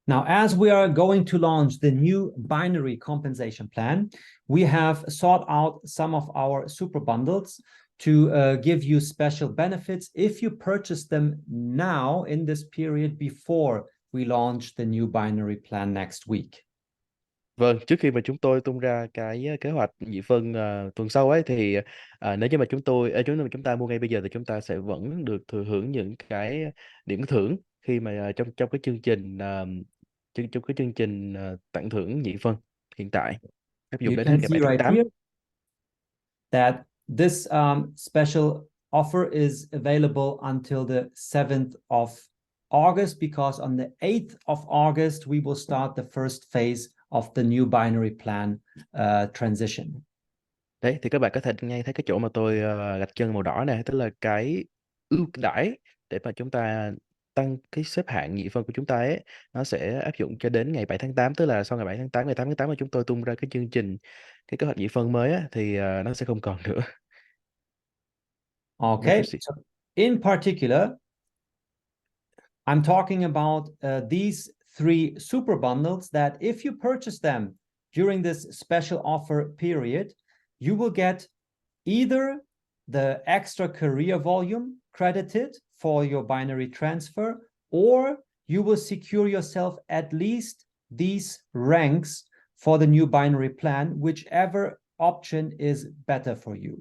Now, as we are going to launch the new binary compensation plan, we have sought out some of our super bundles to give you special benefits if you purchase them now in this period before we launch the new binary plan next week. Vâng, trước khi mà chúng tôi tung ra cái kế hoạch nhị phân tuần sau ấy, thì nếu như mà chúng ta mua ngay bây giờ thì chúng ta sẽ vẫn được thừa hưởng những cái điểm thưởng khi mà trong cái chương trình trong cái chương trình tặng thưởng nhị phân hiện tại áp dụng You đến hết can ngày see 7 tháng right 8. here that this special offer is available until the 7th of August, because on the 8th of August, we will start the first phase of the new binary plan transition. Đấy, thì các bạn có thể nghe thấy cái chỗ mà tôi gạch chân màu đỏ này, tức là cái ưu đãi để mà chúng ta tăng cái xếp hạng nhị phân của chúng ta ấy, nó sẽ áp dụng cho đến ngày 7 tháng 8, tức là sau ngày 7 tháng 8, ngày 8 tháng 8 mà chúng tôi tung ra cái chương trình, cái kế hoạch nhị phân mới á, thì nó sẽ không còn nữa. Okay, Proceed. so in particular, I'm talking about these three super bundles that if you purchase them during this special offer period, you will get either the extra career volume credited for your binary transfer, or you will secure yourself at least these ranks for the new binary plan, whichever option is better for you.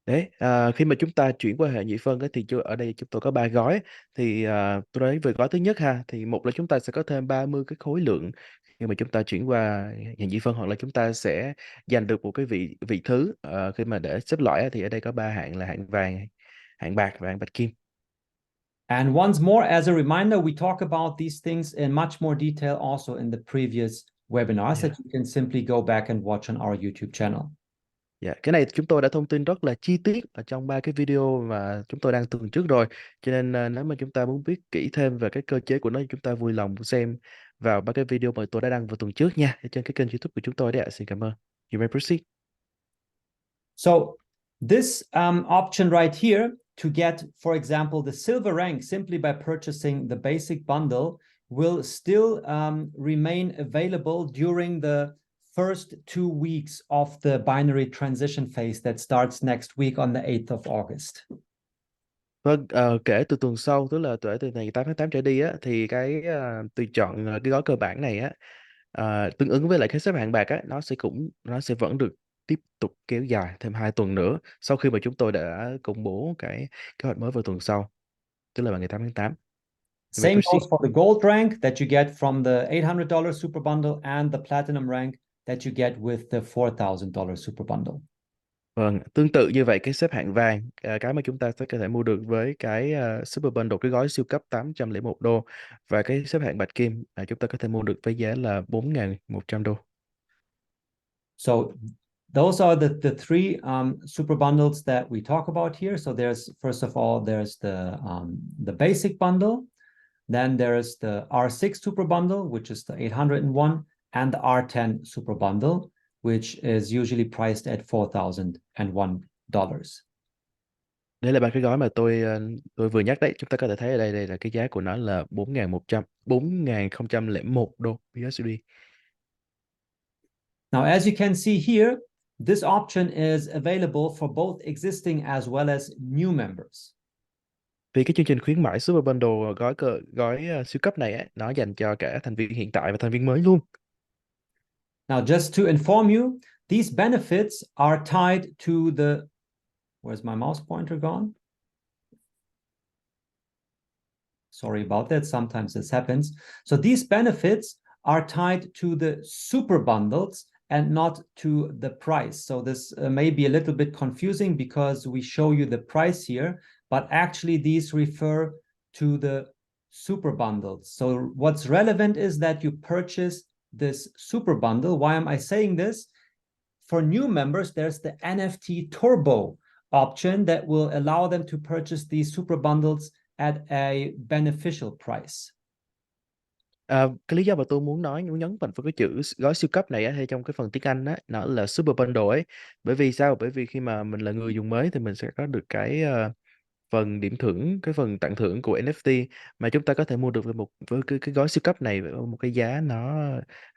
Đấy, khi mà chúng ta chuyển qua hệ nhị phân ấy, thì ở đây chúng tôi có 3 gói. Thì tôi nói về gói thứ nhất ha, thì một là chúng ta sẽ có thêm 30 cái khối lượng khi mà chúng ta chuyển qua hệ nhị phân, hoặc là chúng ta sẽ giành được một cái vị thứ khi mà để xếp loại á, thì ở đây có 3 hạng là hạng vàng, hạng bạc và hạng bạch kim. And once more, as a reminder, we talk about these things in much more detail also in the previous webinars that you can simply go back and watch on our YouTube channel. Dạ, cái này chúng tôi đã thông tin rất là chi tiết ở trong 3 cái video mà chúng tôi đang tuần trước rồi. Cho nên nếu mà chúng ta muốn biết kỹ thêm về cái cơ chế của nó, chúng ta vui lòng xem vào 3 cái video mà tôi đã đăng vào tuần trước nha, ở trên cái kênh YouTube của chúng tôi đấy ạ. Xin cảm ơn. You may proceed. So this option right here to get, for example, the silver rank simply by purchasing the basic bundle will still remain available during the first 2 weeks of the binary transition phase that starts next week on the 8th of August. Vâng, kể từ tuần sau, tức là từ ngày 8 tháng 8 trở đi á, thì cái tùy chọn cái gói cơ bản này á, tương ứng với lại cái xếp hạng bạc á, nó sẽ vẫn được tiếp tục kéo dài thêm 2 tuần nữa sau khi mà chúng tôi đã công bố cái kế hoạch mới vào tuần sau, tức là vào ngày 8 tháng 8. Same goes for the gold rank that you get from the $800 super bundle and the platinum rank that you get with the $4,000 super bundle. Vâng, tương tự như vậy, cái xếp hạng vàng, cái mà chúng ta sẽ có thể mua được với cái Super Bundle, cái gói siêu cấp $801, và cái xếp hạng bạch kim chúng ta có thể mua được với giá là $4.100. So those are the three super bundles that we talk about here. So there's, first of all, there's the basic bundle. Then there's the R6 super bundle, which is the 801, and the R10 super bundle, which is usually priced at $4,001. Đây là ba cái gói mà tôi vừa nhắc đấy. Chúng ta có thể thấy ở đây là cái giá của nó là 4.001 đô USD. Now, as you can see here, this option is available for both existing as well as new members. Vì cái chương trình khuyến mãi Super Bundle gói siêu cấp này ấy, nó dành cho cả thành viên hiện tại và thành viên mới luôn. Now, just to inform you, these benefits are tied to the, where's my mouse pointer gone? Sorry about that. Sometimes this happens. So these benefits are tied to the super bundles and not to the price. So this may be a little bit confusing because we show you the price here, but actually these refer to the super bundles. So what's relevant is that you purchase this super bundle. Why am I saying this? For new members, there's the NFT Turbo option that will allow them to purchase these super bundles at a beneficial price. Cái lý do mà tôi muốn nhấn mạnh vào cái chữ gói siêu cấp này á, hay trong cái phần tiếng Anh á, nó là Super Bundle ấy. Bởi vì sao? Bởi vì khi mà mình là người dùng mới thì mình sẽ có được cái phần điểm thưởng, cái phần tặng thưởng của NFT mà chúng ta có thể mua được với cái gói siêu cấp này với một cái giá nó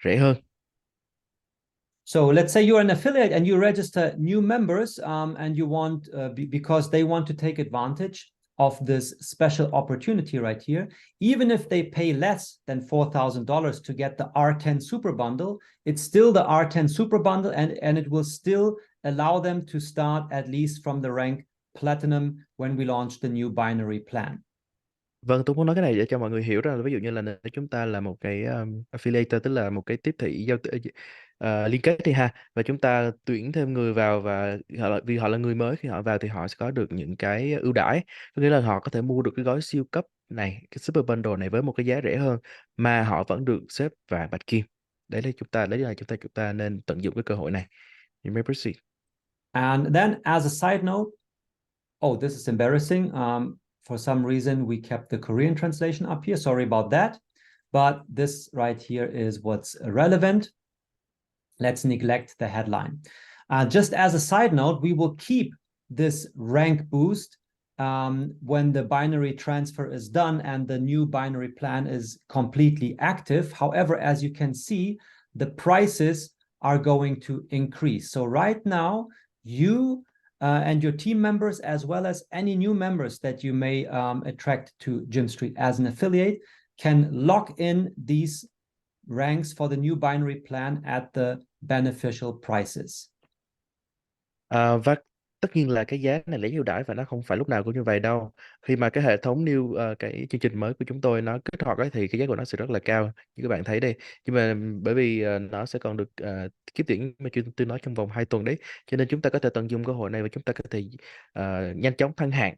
rẻ hơn. So let's say you're an affiliate and you register new members and you want, because they want to take advantage of this special opportunity right here, even if they pay less than $4,000 to get the R10 super bundle, it's still the R10 super bundle, and it will still allow them to start at least from the rank platinum when we launch the new binary plan. Vâng, tôi muốn nói cái này để cho mọi người hiểu rằng là ví dụ như là nếu chúng ta là một cái affiliate, tức là một cái tiếp thị liên kết đi ha, và chúng ta tuyển thêm người vào, và vì họ là người mới, khi họ vào thì họ sẽ có được những cái ưu đãi, có nghĩa là họ có thể mua được cái gói siêu cấp này, cái super bundle này với một cái giá rẻ hơn mà họ vẫn được xếp vào bạch kim. Đấy là chúng ta nên tận dụng cái cơ hội này. You may proceed. And then as a side note, oh, this is embarrassing. For some reason, we kept the Korean translation up here. Sorry about that. But this right here is what's relevant. Let's neglect the headline. Just as a side note, we will keep this rank boost when the binary transfer is done and the new binary plan is completely active. However, as you can see, the prices are going to increase. So right now, you and your team members, as well as any new members that you may attract to Gym Street as an affiliate, can lock in these ranks for the new binary plan at the beneficial prices. Và tất nhiên là cái giá này là ưu đãi và nó không phải lúc nào cũng như vậy đâu. Khi mà cái hệ thống cái chương trình mới của chúng tôi nó kích hoạt ấy, thì cái giá của nó sẽ rất là cao như các bạn thấy đây. Nhưng mà bởi vì nó sẽ còn được tiếp tiền mà tôi nói trong vòng 2 tuần đấy, cho nên chúng ta có thể tận dụng cơ hội này và chúng ta có thể nhanh chóng thăng hạng.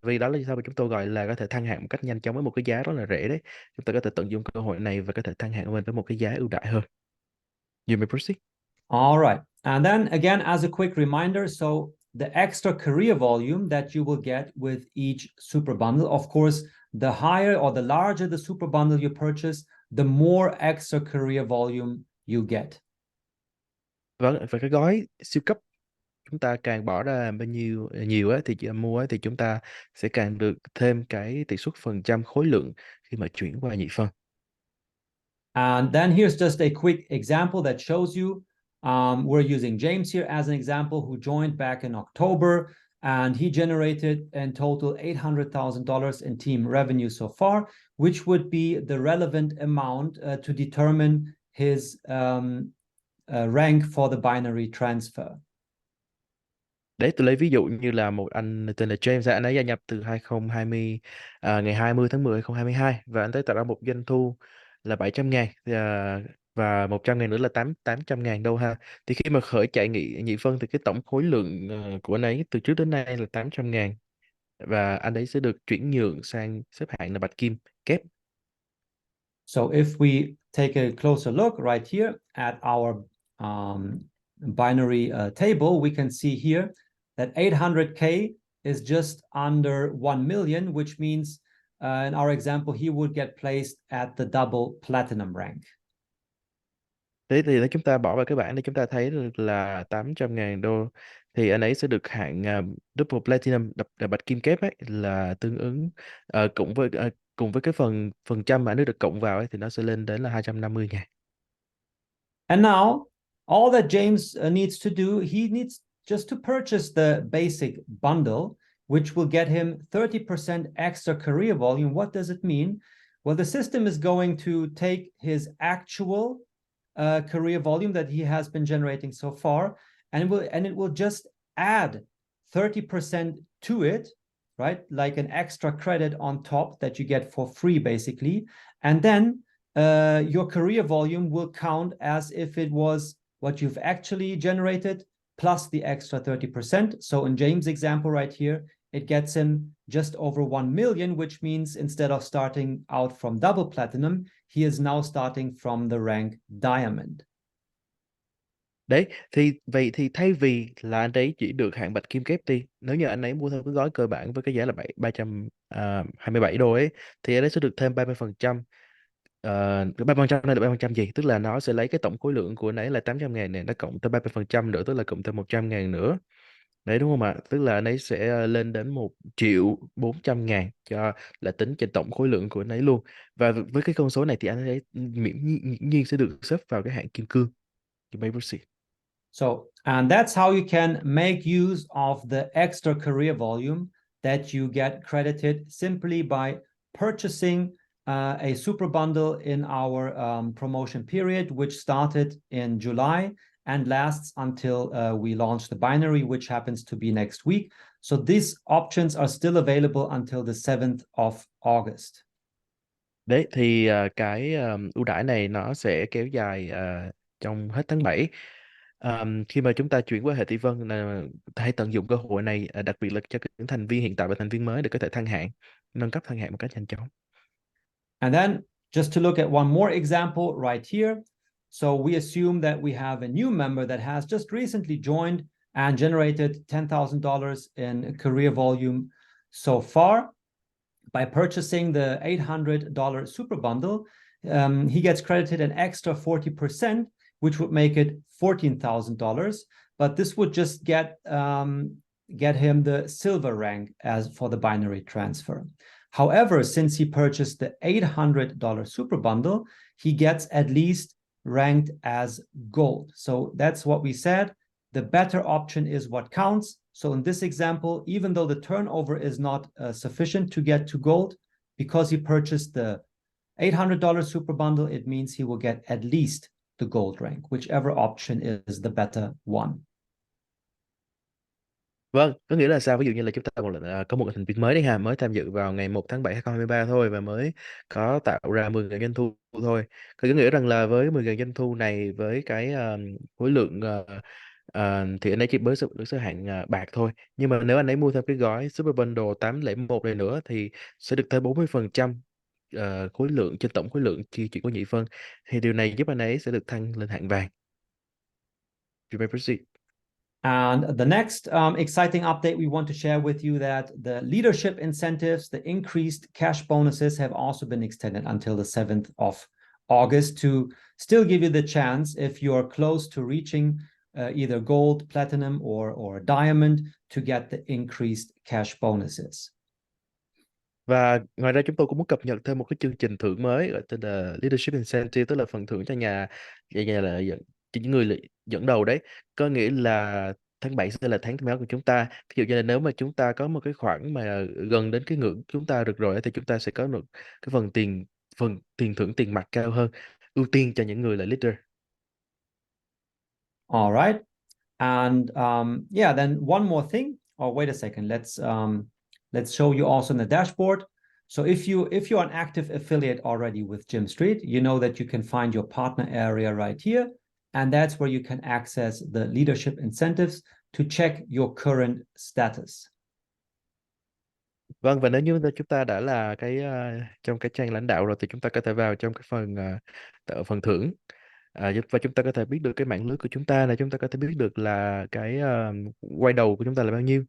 Vì đó là sao mà chúng tôi gọi là có thể thăng hạng một cách nhanh chóng với một cái giá rất là rẻ đấy. Chúng ta có thể tận dụng cơ hội này và có thể thăng hạng lên với một cái giá ưu đãi hơn. You may proceed. All right. And then again, as a quick reminder, so the extra career volume that you will get with each super bundle, of course, the higher or the larger the super bundle you purchase, the more extra career volume you get. Vâng, và cái gói siêu cấp chúng ta càng bỏ ra bao nhiêu nhiều á, thì mua á, thì chúng ta sẽ càng được thêm cái tỷ suất phần trăm khối lượng khi mà chuyển qua nhị phân. And then here's just a quick example that shows you. We're using James here as an example, who joined back in October, and he generated in total $800,000 in team revenue so far, which would be the relevant amount to determine his rank for the binary transfer. Đấy, tôi lấy ví dụ như là một anh tên là James, anh ấy gia nhập từ 2020, ngày 20 tháng 10 2022, và anh ấy tạo ra một doanh thu là 700.000, và 100.000 nữa là 800.000 đô ha. Thì khi mà khởi chạy nhị phân thì cái tổng khối lượng của anh ấy từ trước đến nay là 800.000, và anh ấy sẽ được chuyển nhượng sang xếp hạng là bạch kim kép. So if we take a closer look right here at our binary table, we can see here that 800K is just under 1 million, which means in our example, he would get placed at the double platinum rank. Thế thì nếu chúng ta bỏ vào cái bảng để chúng ta thấy là 800.000 đô thì anh ấy sẽ được hạng double platinum, bạch kim kép ấy, là tương ứng cùng với cái phần trăm mà anh ấy được cộng vào ấy, thì nó sẽ lên đến là 250.000. And now all that James needs to do, he needs just to purchase the basic bundle, which will get him 30% extra career volume. What does it mean? Well, the system is going to take his actual career volume that he has been generating so far, and it will just add 30% to it, right? Like an extra credit on top that you get for free, basically. And then your career volume will count as if it was what you've actually generated plus the extra 30%. So in James' example right here, it gets him just over 1 million, which means instead of starting out from double platinum, he is now starting from the rank diamond. Đấy, vậy thì thay vì là anh ấy chỉ được hạng bạch kim kép đi, nếu như anh ấy mua theo cái gói cơ bản với cái giá là 327 đô ấy, thì anh ấy sẽ được thêm 30%. 30% này là 30% gì? Tức là nó sẽ lấy cái tổng khối lượng của anh ấy là 800.000 này, nó cộng thêm 30% nữa, tức là cộng thêm 100.000 nữa. Đấy, đúng không ạ? Tức là anh ấy sẽ lên đến 1.400.000 cho là tính trên tổng khối lượng của anh ấy luôn. Và với cái con số này thì anh ấy nhiên sẽ được xếp vào cái hạng kim cương. You may proceed. So, and that's how you can make use of the extra career volume that you get credited simply by purchasing a super bundle in our promotion period, which started in July and lasts until we launch the binary, which happens to be next week. So these options are still available until the 7th of August. Đấy, thì cái ưu đãi này nó sẽ kéo dài trong hết tháng 7. Khi mà chúng ta chuyển qua hệ thị vân, hãy tận dụng cơ hội này, đặc biệt là cho những thành viên hiện tại và thành viên mới để có thể thăng hạng. nâng cấp thăng hạng một cách nhanh chóng. And then just to look at one more example right here. So we assume that we have a new member that has just recently joined and generated $10,000 in career volume so far. By purchasing the $800 super bundle, he gets credited an extra 40%, which would make it $14,000. But this would just get him the silver rank as for the binary transfer. However, since he purchased the $800 super bundle, he gets at least ranked as gold. So that's what we said. The better option is what counts. So in this example, even though the turnover is not sufficient to get to gold, because he purchased the $800 super bundle, it means he will get at least the gold rank, whichever option is the better one. Vâng, có nghĩa là sao? Ví dụ như là chúng ta có một thành viên mới đi ha, mới tham dự vào ngày 1 tháng 7 2023 thôi và mới có tạo ra 10.000 doanh thu thôi. Thì có nghĩa rằng là với 10.000 doanh thu này với cái khối lượng thì anh ấy chỉ mới được xếp hạng bạc thôi. Nhưng mà nếu anh ấy mua thêm cái gói Super Bundle 801 này nữa thì sẽ được thêm 40% khối lượng trên tổng khối lượng khi chuyển qua nhị phân. Thì điều này giúp anh ấy sẽ được thăng lên hạng vàng. You may proceed. And the next exciting update we want to share with you that the leadership incentives, the increased cash bonuses have also been extended until the 7th of August to still give you the chance, if you're close to reaching either gold, platinum, or diamond, to get the increased cash bonuses. Và ngoài ra chúng tôi cũng muốn cập nhật thêm một cái chương trình thưởng mới gọi tên là Leadership Incentive, tức là phần thưởng cho cho những người dẫn đầu đấy. Có nghĩa là tháng 7 sẽ là tháng máu của chúng ta. Ví dụ như là nếu mà chúng ta có một cái khoản mà gần đến cái ngưỡng chúng ta được rồi thì chúng ta sẽ có được cái phần tiền thưởng tiền mặt cao hơn, ưu tiên cho những người là leader. All right. And yeah, then one more thing. Oh, wait a second. Let's show you also in the dashboard. So if you're an active affiliate already with Gym Street, you know that you can find your partner area right here. And that's where you can access the leadership incentives to check your current status. Vâng, và nếu như chúng ta đã là trong cái trang lãnh đạo rồi thì chúng ta có thể vào trong cái phần thưởng. Và chúng ta có thể biết được cái mạng lưới của chúng ta này, chúng ta có thể biết được là cái quay đầu của chúng ta là bao nhiêu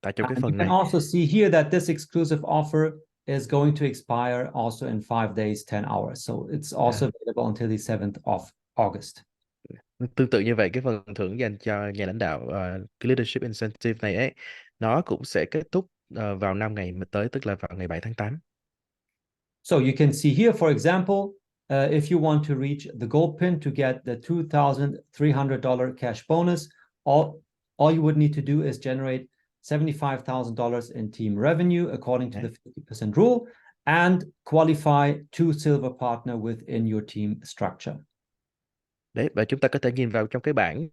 tại trong cái And phần you can này. also see here that this exclusive offer is going to expire also in 5 days, 10 hours. So it's also available until the 7th of August. Tương tự như vậy, cái phần thưởng dành cho nhà lãnh đạo, cái leadership incentive này ấy, nó cũng sẽ kết thúc vào 5 ngày tới, tức là vào ngày 7 tháng 8. So you can see here, for example, if you want to reach the gold pin to get the $2,300 cash bonus, all you would need to do is generate $75,000 in team revenue according to the 50% rule and qualify 2 silver partner within your team structure. Đấy, và chúng ta có thể nhìn vào trong cái bảng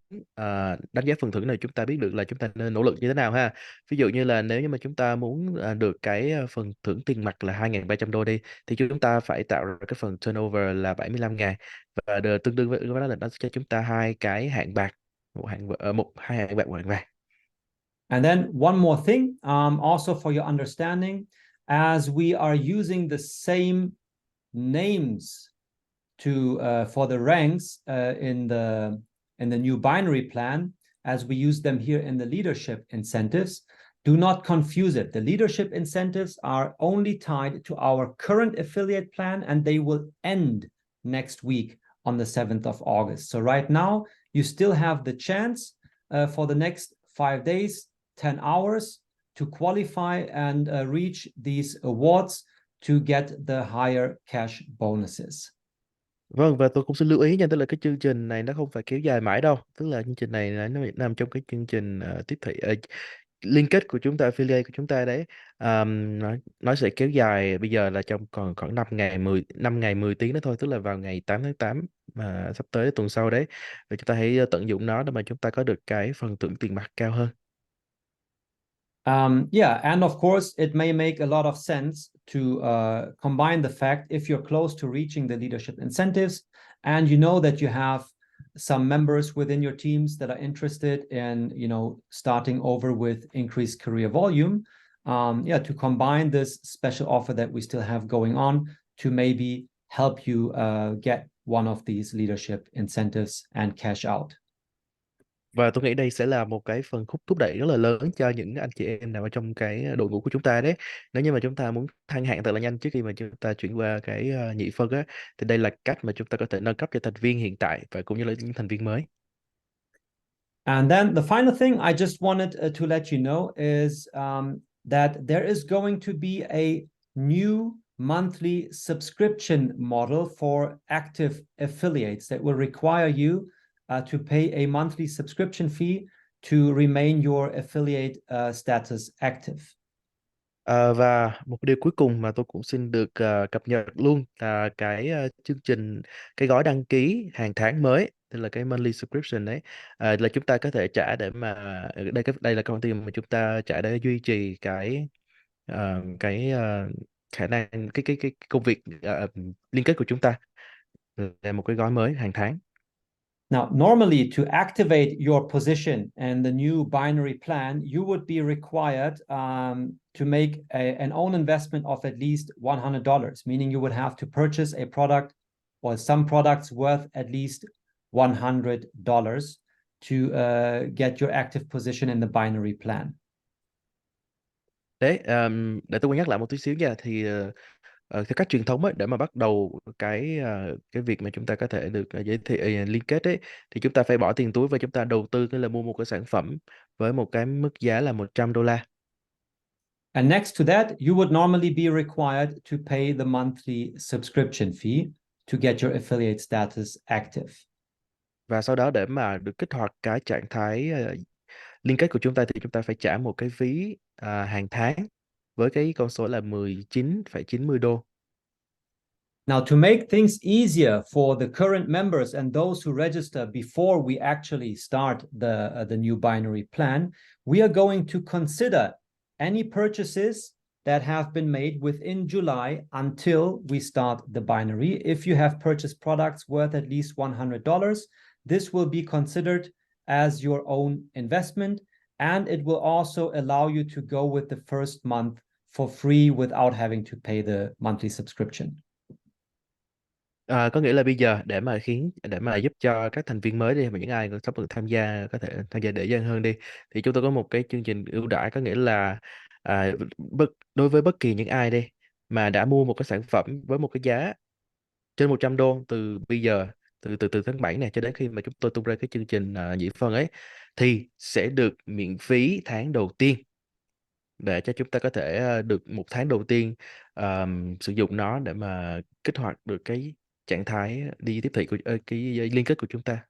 đánh giá phần thưởng này, chúng ta biết được là chúng ta nên nỗ lực như thế nào ha. Ví dụ như là nếu như mà chúng ta muốn được cái phần thưởng tiền mặt là $2.300 đi, thì chúng ta phải tạo ra cái phần turnover là 75.000 và tương đương với đó là nó sẽ cho chúng ta hai cái hạng bạc, hai hạng bạc, một hạng vàng. And then one more thing, also for your understanding, as we are using the same names for the ranks in the new binary plan, as we use them here in the leadership incentives, do not confuse it. The leadership incentives are only tied to our current affiliate plan, and they will end next week on the 7th of August. So right now, you still have the chance for the next 5 days, 10 hours to qualify and reach these awards to get the higher cash bonuses. Vâng, và tôi cũng xin lưu ý nha, tức là cái chương trình này nó không phải kéo dài mãi đâu, tức là chương trình này nó nằm trong cái chương trình tiếp thị liên kết của chúng ta, affiliate của chúng ta đấy. Nó sẽ kéo dài bây giờ là trong còn khoảng 5 ngày 10 tiếng nữa thôi, tức là vào ngày 8 tháng 8 mà sắp tới tuần sau đấy. Và chúng ta hãy tận dụng nó để mà chúng ta có được cái phần thưởng tiền mặt cao hơn. Yeah, and of course, it may make a lot of sense to combine the fact if you're close to reaching the leadership incentives and you know that you have some members within your teams that are interested in, starting over with increased career volume, to combine this special offer that we still have going on to maybe help you get one of these leadership incentives and cash out. Và tôi nghĩ đây sẽ là một cái phần khúc thúc đẩy rất là lớn cho những anh chị em nào ở trong cái đội ngũ của chúng ta đấy. Nếu như mà chúng ta muốn thăng hạng thật là nhanh trước khi mà chúng ta chuyển qua cái nhị phân á, thì đây là cách mà chúng ta có thể nâng cấp cho thành viên hiện tại và cũng như là những thành viên mới. And then the final thing I just wanted to let you know is that there is going to be a new monthly subscription model for active affiliates that will require you to pay a monthly subscription fee to remain your affiliate status active. Và một điều cuối cùng mà tôi cũng xin được cập nhật luôn là cái chương trình, cái gói đăng ký hàng tháng mới, tức là cái monthly subscription đấy, là chúng ta có thể trả để mà đây là cái khoản tiền mà chúng ta trả để duy trì cái khả năng cái công việc liên kết của chúng ta, là một cái gói mới hàng tháng. Now, normally to activate your position and the new binary plan, you would be required to make an own investment of at least $100, meaning you would have to purchase a product or some products worth at least $100 to get your active position in the binary plan. Đấy, để tôi nhắc lại một tí xíu nha, thì theo cách truyền thống ấy, để mà bắt đầu cái việc mà chúng ta có thể được giới thiệu liên kết ấy, thì chúng ta phải bỏ tiền túi và chúng ta đầu tư, cái là mua một cái sản phẩm với một cái mức giá là $100. And next to that, you would normally be required to pay the monthly subscription fee to get your affiliate status active. Và sau đó để mà được kích hoạt cái trạng thái liên kết của chúng ta, thì chúng ta phải trả một cái phí hàng tháng với cái con số là $19.90. Now, to make things easier for the current members and those who register before we actually start the new binary plan, we are going to consider any purchases that have been made within July until we start the binary. If you have purchased products worth at least $100, this will be considered as your own investment, and it will also allow you to go with the first month for free without having to pay the monthly subscription. Có nghĩa là bây giờ để mà giúp cho các thành viên mới đi, mà những ai sắp được tham gia có thể tham gia dễ dàng hơn đi, thì chúng tôi có một cái chương trình ưu đãi, có nghĩa là đối với bất kỳ những ai đi mà đã mua một cái sản phẩm với một cái giá trên $100 từ bây giờ, từ tháng 7 này cho đến khi mà chúng tôi tung ra cái chương trình nhị phân ấy, thì sẽ được miễn phí tháng đầu tiên, để cho chúng ta có thể được một tháng đầu tiên sử dụng nó để mà kích hoạt được cái trạng thái đi tiếp thị của cái liên kết của chúng ta.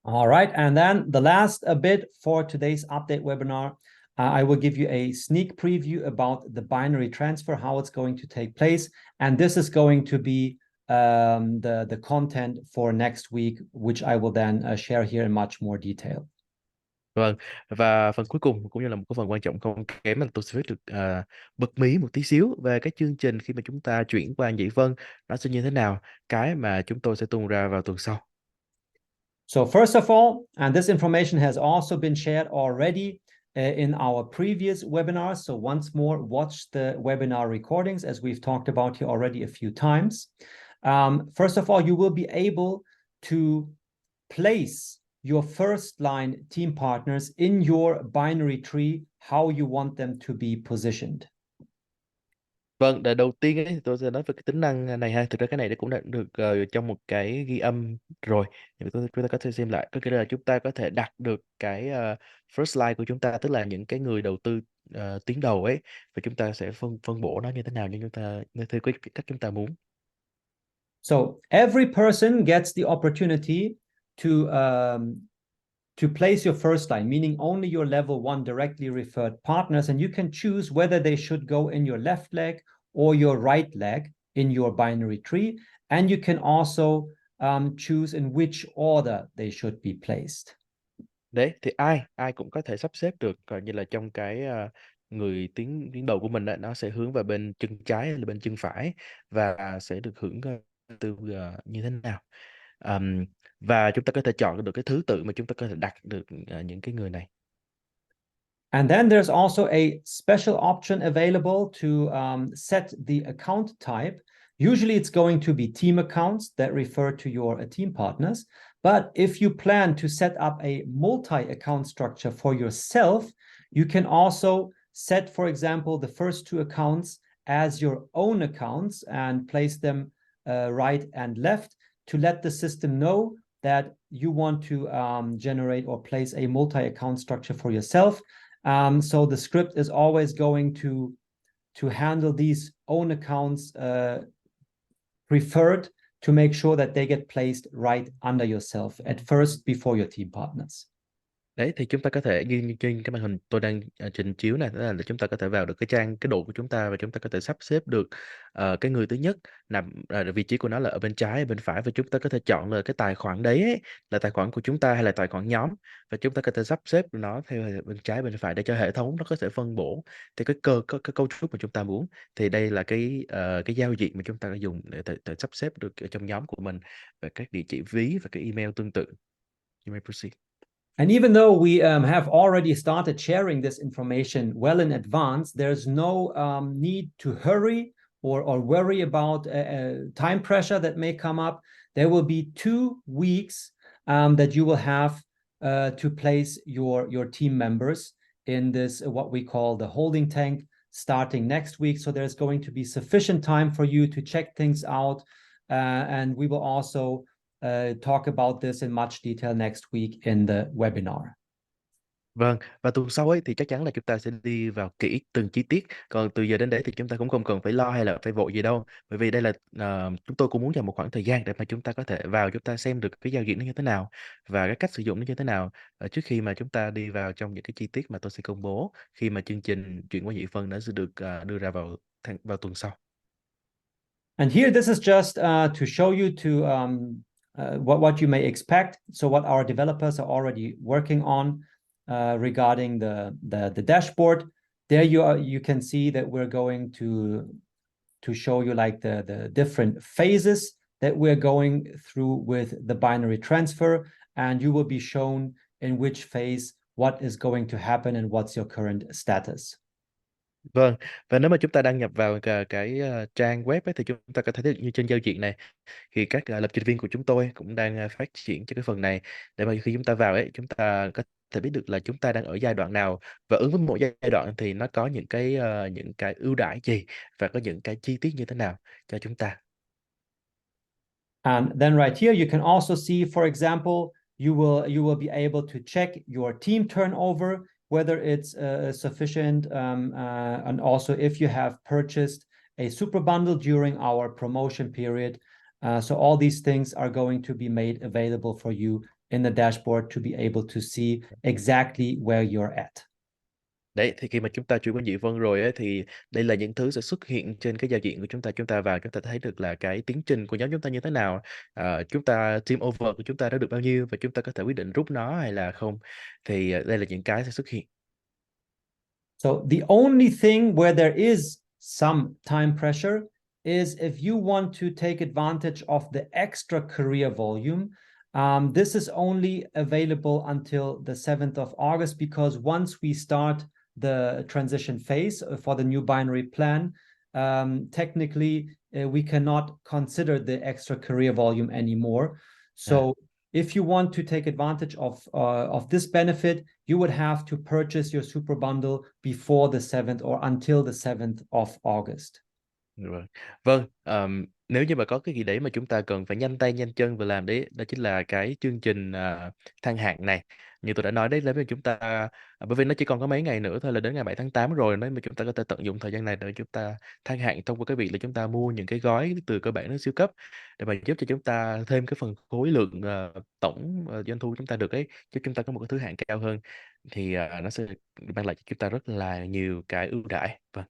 All right, and then the last bit for today's update webinar, I will give you a sneak preview about the binary transfer, how it's going to take place, and this is going to be the content for next week, which I will then share here in much more detail. Vâng, và phần cuối cùng cũng như là một cái phần quan trọng không kém, là tôi sẽ được bật mí một tí xíu về cái chương trình khi mà chúng ta chuyển qua nhị phân nó sẽ như thế nào, cái mà chúng tôi sẽ tung ra vào tuần sau. So first of all, and this information has also been shared already in our previous webinars. So once more, watch the webinar recordings as we've talked about here already a few times. First of all, you will be able to place your first line team partners in your binary tree, how you want them to be positioned. Vâng, để đầu tiên ấy, thì tôi sẽ nói về cái tính năng này ha. Thực ra cái này nó cũng đã được trong một cái ghi âm rồi. Nhưng mà chúng ta có thể xem lại. Có nghĩa là chúng ta có thể đặt được cái first line của chúng ta, tức là những cái người đầu tư tuyến đầu ấy, và chúng ta sẽ phân bổ nó như thế nào, như chúng ta theo cái cách chúng ta muốn. So every person gets the opportunity to place your first line, meaning only your level 1 directly referred partners, and you can choose whether they should go in your left leg or your right leg in your binary tree, and you can also choose in which order they should be placed. Đấy, thì ai cũng có thể sắp xếp được, coi như là trong cái người tiến đầu của mình đó, nó sẽ hướng vào bên chân trái hay là bên chân phải, và sẽ được hưởng từ như thế nào. Và chúng ta có thể chọn được cái thứ tự mà chúng ta có thể đặt được những cái người này. And then there's also a special option available to set the account type. Usually it's going to be team accounts that refer to your team partners. But if you plan to set up a multi-account structure for yourself, you can also set, for example, the first two accounts as your own accounts and place them right and left to let the system know that you want to generate or place a multi-account structure for yourself. So the script is always going to handle these own accounts preferred to make sure that they get placed right under yourself at first before your team partners. Đấy, thì chúng ta có thể như trên cái màn hình tôi đang trình chiếu này, đó là chúng ta có thể vào được cái độ của chúng ta và chúng ta có thể sắp xếp được cái người thứ nhất nằm vị trí của nó là ở bên trái, ở bên phải, và chúng ta có thể chọn là cái tài khoản đấy ấy, là tài khoản của chúng ta hay là tài khoản nhóm, và chúng ta có thể sắp xếp nó theo bên trái bên phải để cho hệ thống nó có thể phân bổ theo cái cấu trúc mà chúng ta muốn. Thì đây là cái giao diện mà chúng ta dùng để sắp xếp được ở trong nhóm của mình và các địa chỉ ví và cái email tương tự. You may proceed. And even though we have already started sharing this information well in advance, there's no need to hurry or worry about time pressure that may come up. There will be 2 weeks that you will have to place your team members in this, what we call the holding tank, starting next week. So there's going to be sufficient time for you to check things out. And we will also talk about this in much detail next week in the webinar. Vâng, và tuần sau ấy thì chắc chắn là chúng ta sẽ đi vào kỹ từng chi tiết. Còn từ giờ đến đấy thì chúng ta cũng không cần phải lo hay là phải vội gì đâu. Bởi vì đây là chúng tôi cũng muốn dành một khoảng thời gian để mà chúng ta có thể vào chúng ta xem được cái giao diện nó như thế nào và cái cách sử dụng nó như thế nào trước khi mà chúng ta đi vào trong những cái chi tiết mà tôi sẽ công bố khi mà chương trình chuyển qua nhị phân nó sẽ được đưa ra vào tuần sau. And here, this is just to show you to what you may expect. So what our developers are already working on regarding the dashboard. There you can see that we're going to show you like the different phases that we're going through with the binary transfer, and you will be shown in which phase what is going to happen and what's your current status. Vâng, và nếu mà chúng ta đăng nhập vào cái trang web ấy, thì chúng ta có thể thấy được như trên giao diện này thì các lập trình viên của chúng tôi cũng đang phát triển cho cái phần này để mà khi chúng ta vào ấy chúng ta có thể biết được là chúng ta đang ở giai đoạn nào, và ứng với mỗi giai đoạn thì nó có những cái ưu đãi gì và có những cái chi tiết như thế nào cho chúng ta. And then right here, you can also see, for example, you will be able to check your team turnover, whether it's sufficient, and also if you have purchased a super bundle during our promotion period. So all these things are going to be made available for you in the dashboard to be able to see exactly where you're at. Đấy, thì khi mà chúng ta chuyển qua nhị phân rồi ấy, thì đây là những thứ sẽ xuất hiện trên cái giao diện của chúng ta. Chúng ta vào chúng ta thấy được là cái tiến trình của nhóm chúng ta như thế nào, chúng ta team over của chúng ta đã được bao nhiêu và chúng ta có thể quyết định rút nó hay là không. Thì đây là những cái sẽ xuất hiện. So the only thing where there is some time pressure is if you want to take advantage of the extra career volume. This is only available until the 7th of August, because once we start the transition phase for the new binary plan, technically we cannot consider the extra career volume anymore. So if you want to take advantage of this benefit, you would have to purchase your super bundle before the 7th or until the 7th of August. Vâng, nếu như mà có cái gì đấy mà chúng ta cần phải nhanh tay nhanh chân và làm đấy, đó chính là cái chương trình thăng hạng này. Như tôi đã nói đấy, nếu mà chúng ta bởi vì nó chỉ còn có mấy ngày nữa thôi là đến ngày 7 tháng 8 rồi, nếu mà chúng ta có thể tận dụng thời gian này để chúng ta thăng hạng thông qua cái việc là chúng ta mua những cái gói từ cơ bản đến siêu cấp để mà giúp cho chúng ta thêm cái phần khối lượng tổng doanh thu chúng ta được ấy, giúp chúng ta có một cái thứ hạng cao hơn, thì nó sẽ mang lại cho chúng ta rất là nhiều cái ưu đãi. Vâng.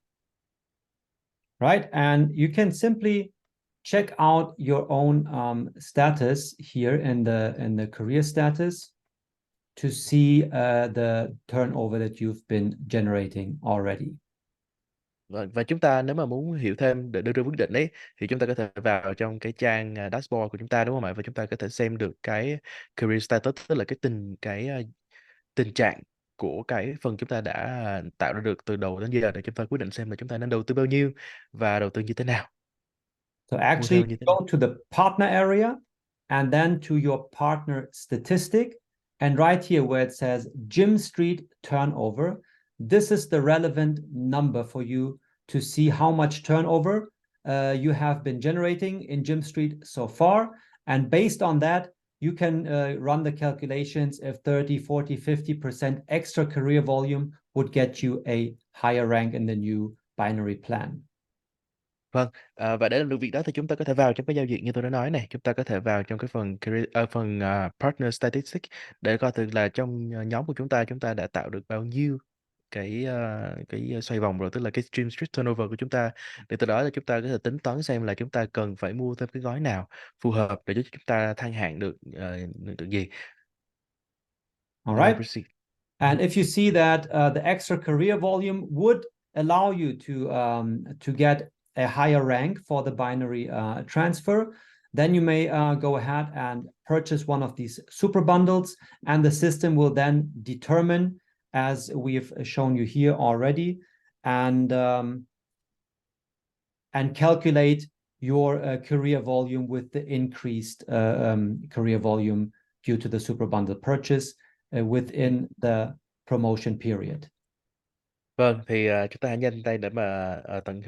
Right, and you can simply check out your own status here in the career status to see the turnover that you've been generating already. Và chúng ta nếu mà muốn hiểu thêm để đưa ra quyết định ấy thì chúng ta có thể vào trong cái trang dashboard của chúng ta, đúng không ạ? Và chúng ta có thể xem được cái career status, tức là cái tình trạng của cái phần chúng ta đã tạo ra được từ đầu đến giờ để chúng ta quyết định xem là chúng ta nên đầu tư bao nhiêu và đầu tư như thế nào, So mua actually theo như thế nào. go to the partner area and then to your partner statistic. And right here where it says Gym Street turnover, this is the relevant number for you to see how much turnover you have been generating in Gym Street so far. And based on that, you can run the calculations if 30, 40, 50% extra career volume would get you a higher rank in the new binary plan. Vâng, và để làm được việc đó thì chúng ta có thể vào trong cái giao diện như tôi đã nói này, chúng ta có thể vào trong cái phần partner statistics để coi thử là trong nhóm của chúng ta đã tạo được bao nhiêu cái xoay vòng rồi, tức là cái stream street turnover của chúng ta, để từ đó là chúng ta có thể tính toán xem là chúng ta cần phải mua thêm cái gói nào phù hợp để giúp chúng ta thăng hạng được được gì. All You may right. proceed. And if you see that the extra career volume would allow you to get a higher rank for the binary transfer, then you may go ahead and purchase one of these super bundles, and the system will then determine, as we've shown you here already, and calculate your career volume with the increased career volume due to the super bundle purchase within the promotion period. Vâng, thì chúng ta hãy nhanh tay để mà tận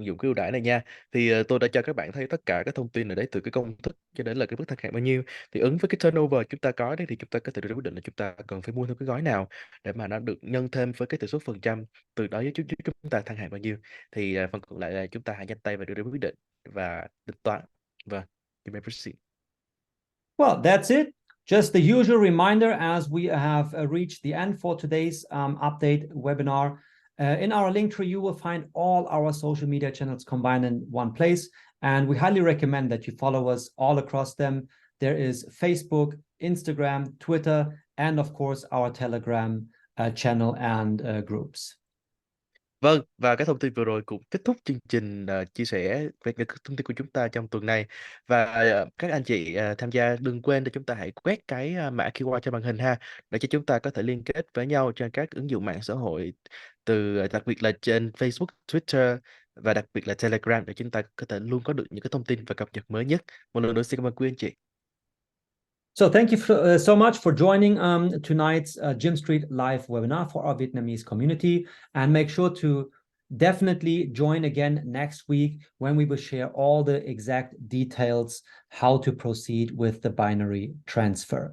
dụng cái ưu đãi này nha. Thì tôi đã cho các bạn thấy tất cả các thông tin ở đấy, từ cái công thức cho đến là cái mức thăng hạng bao nhiêu. Thì ứng với cái turnover chúng ta có đấy, thì chúng ta có thể đưa ra quyết định là chúng ta cần phải mua thêm cái gói nào để mà nó được nhân thêm với cái tỷ suất phần trăm, từ đó giúp chúng ta thăng hạng bao nhiêu. Thì phần còn lại là chúng ta hãy nhanh tay và đưa ra quyết định và tính toán. Vâng, you may proceed. Well, that's it. Just the usual reminder as we have reached the end for today's update webinar. In our link tree, you will find all our social media channels combined in one place. And we highly recommend that you follow us all across them. There is Facebook, Instagram, Twitter, and of course, our Telegram channel and groups. Vâng, và cái thông tin vừa rồi cũng kết thúc chương trình chia sẻ về những thông tin của chúng ta trong tuần này. Và các anh chị tham gia đừng quên để chúng ta hãy quét cái mã QR trên màn hình ha, để cho chúng ta có thể liên kết với nhau trên các ứng dụng mạng xã hội, đặc biệt là trên Facebook, Twitter và đặc biệt là Telegram, để chúng ta có thể luôn có được những cái thông tin và cập nhật mới nhất. Một lần nữa xin cảm ơn quý anh chị. So thank you so much for joining tonight's Gym Street live webinar for our Vietnamese community, and make sure to definitely join again next week when we will share all the exact details how to proceed with the binary transfer.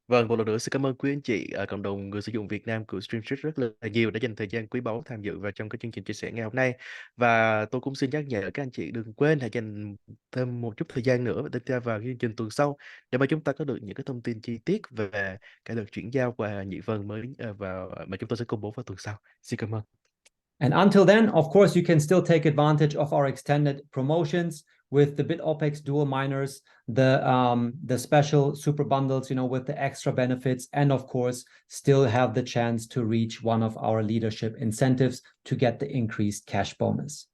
Vâng, một lần nữa xin cảm ơn quý anh chị ở cộng đồng người sử dụng Việt Nam của Streamstreet rất là nhiều đã dành thời gian quý báu tham dự vào trong cái chương trình chia sẻ ngày hôm nay. Và tôi cũng xin nhắc nhở các anh chị đừng quên hãy dành thêm một chút thời gian nữa để theo vào chương trình tuần sau, để mà chúng ta có được những cái thông tin chi tiết về cái đợt chuyển giao qua nhị vân mới mà chúng tôi sẽ công bố vào tuần sau. Xin cảm ơn. And until then, of course, you can still take advantage of our extended promotions with the Bitopex dual miners, the special super bundles, with the extra benefits, and of course, still have the chance to reach one of our leadership incentives to get the increased cash bonus.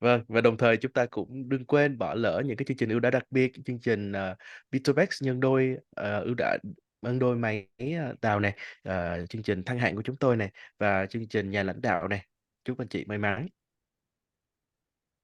Vâng, và đồng thời chúng ta cũng đừng quên bỏ lỡ những cái chương trình ưu đãi đặc biệt, chương trình Bitopex nhân đôi ưu đãi nhân đôi máy đào này, chương trình thăng hạng của chúng tôi này, và chương trình nhà lãnh đạo này. Chúc anh chị may mắn.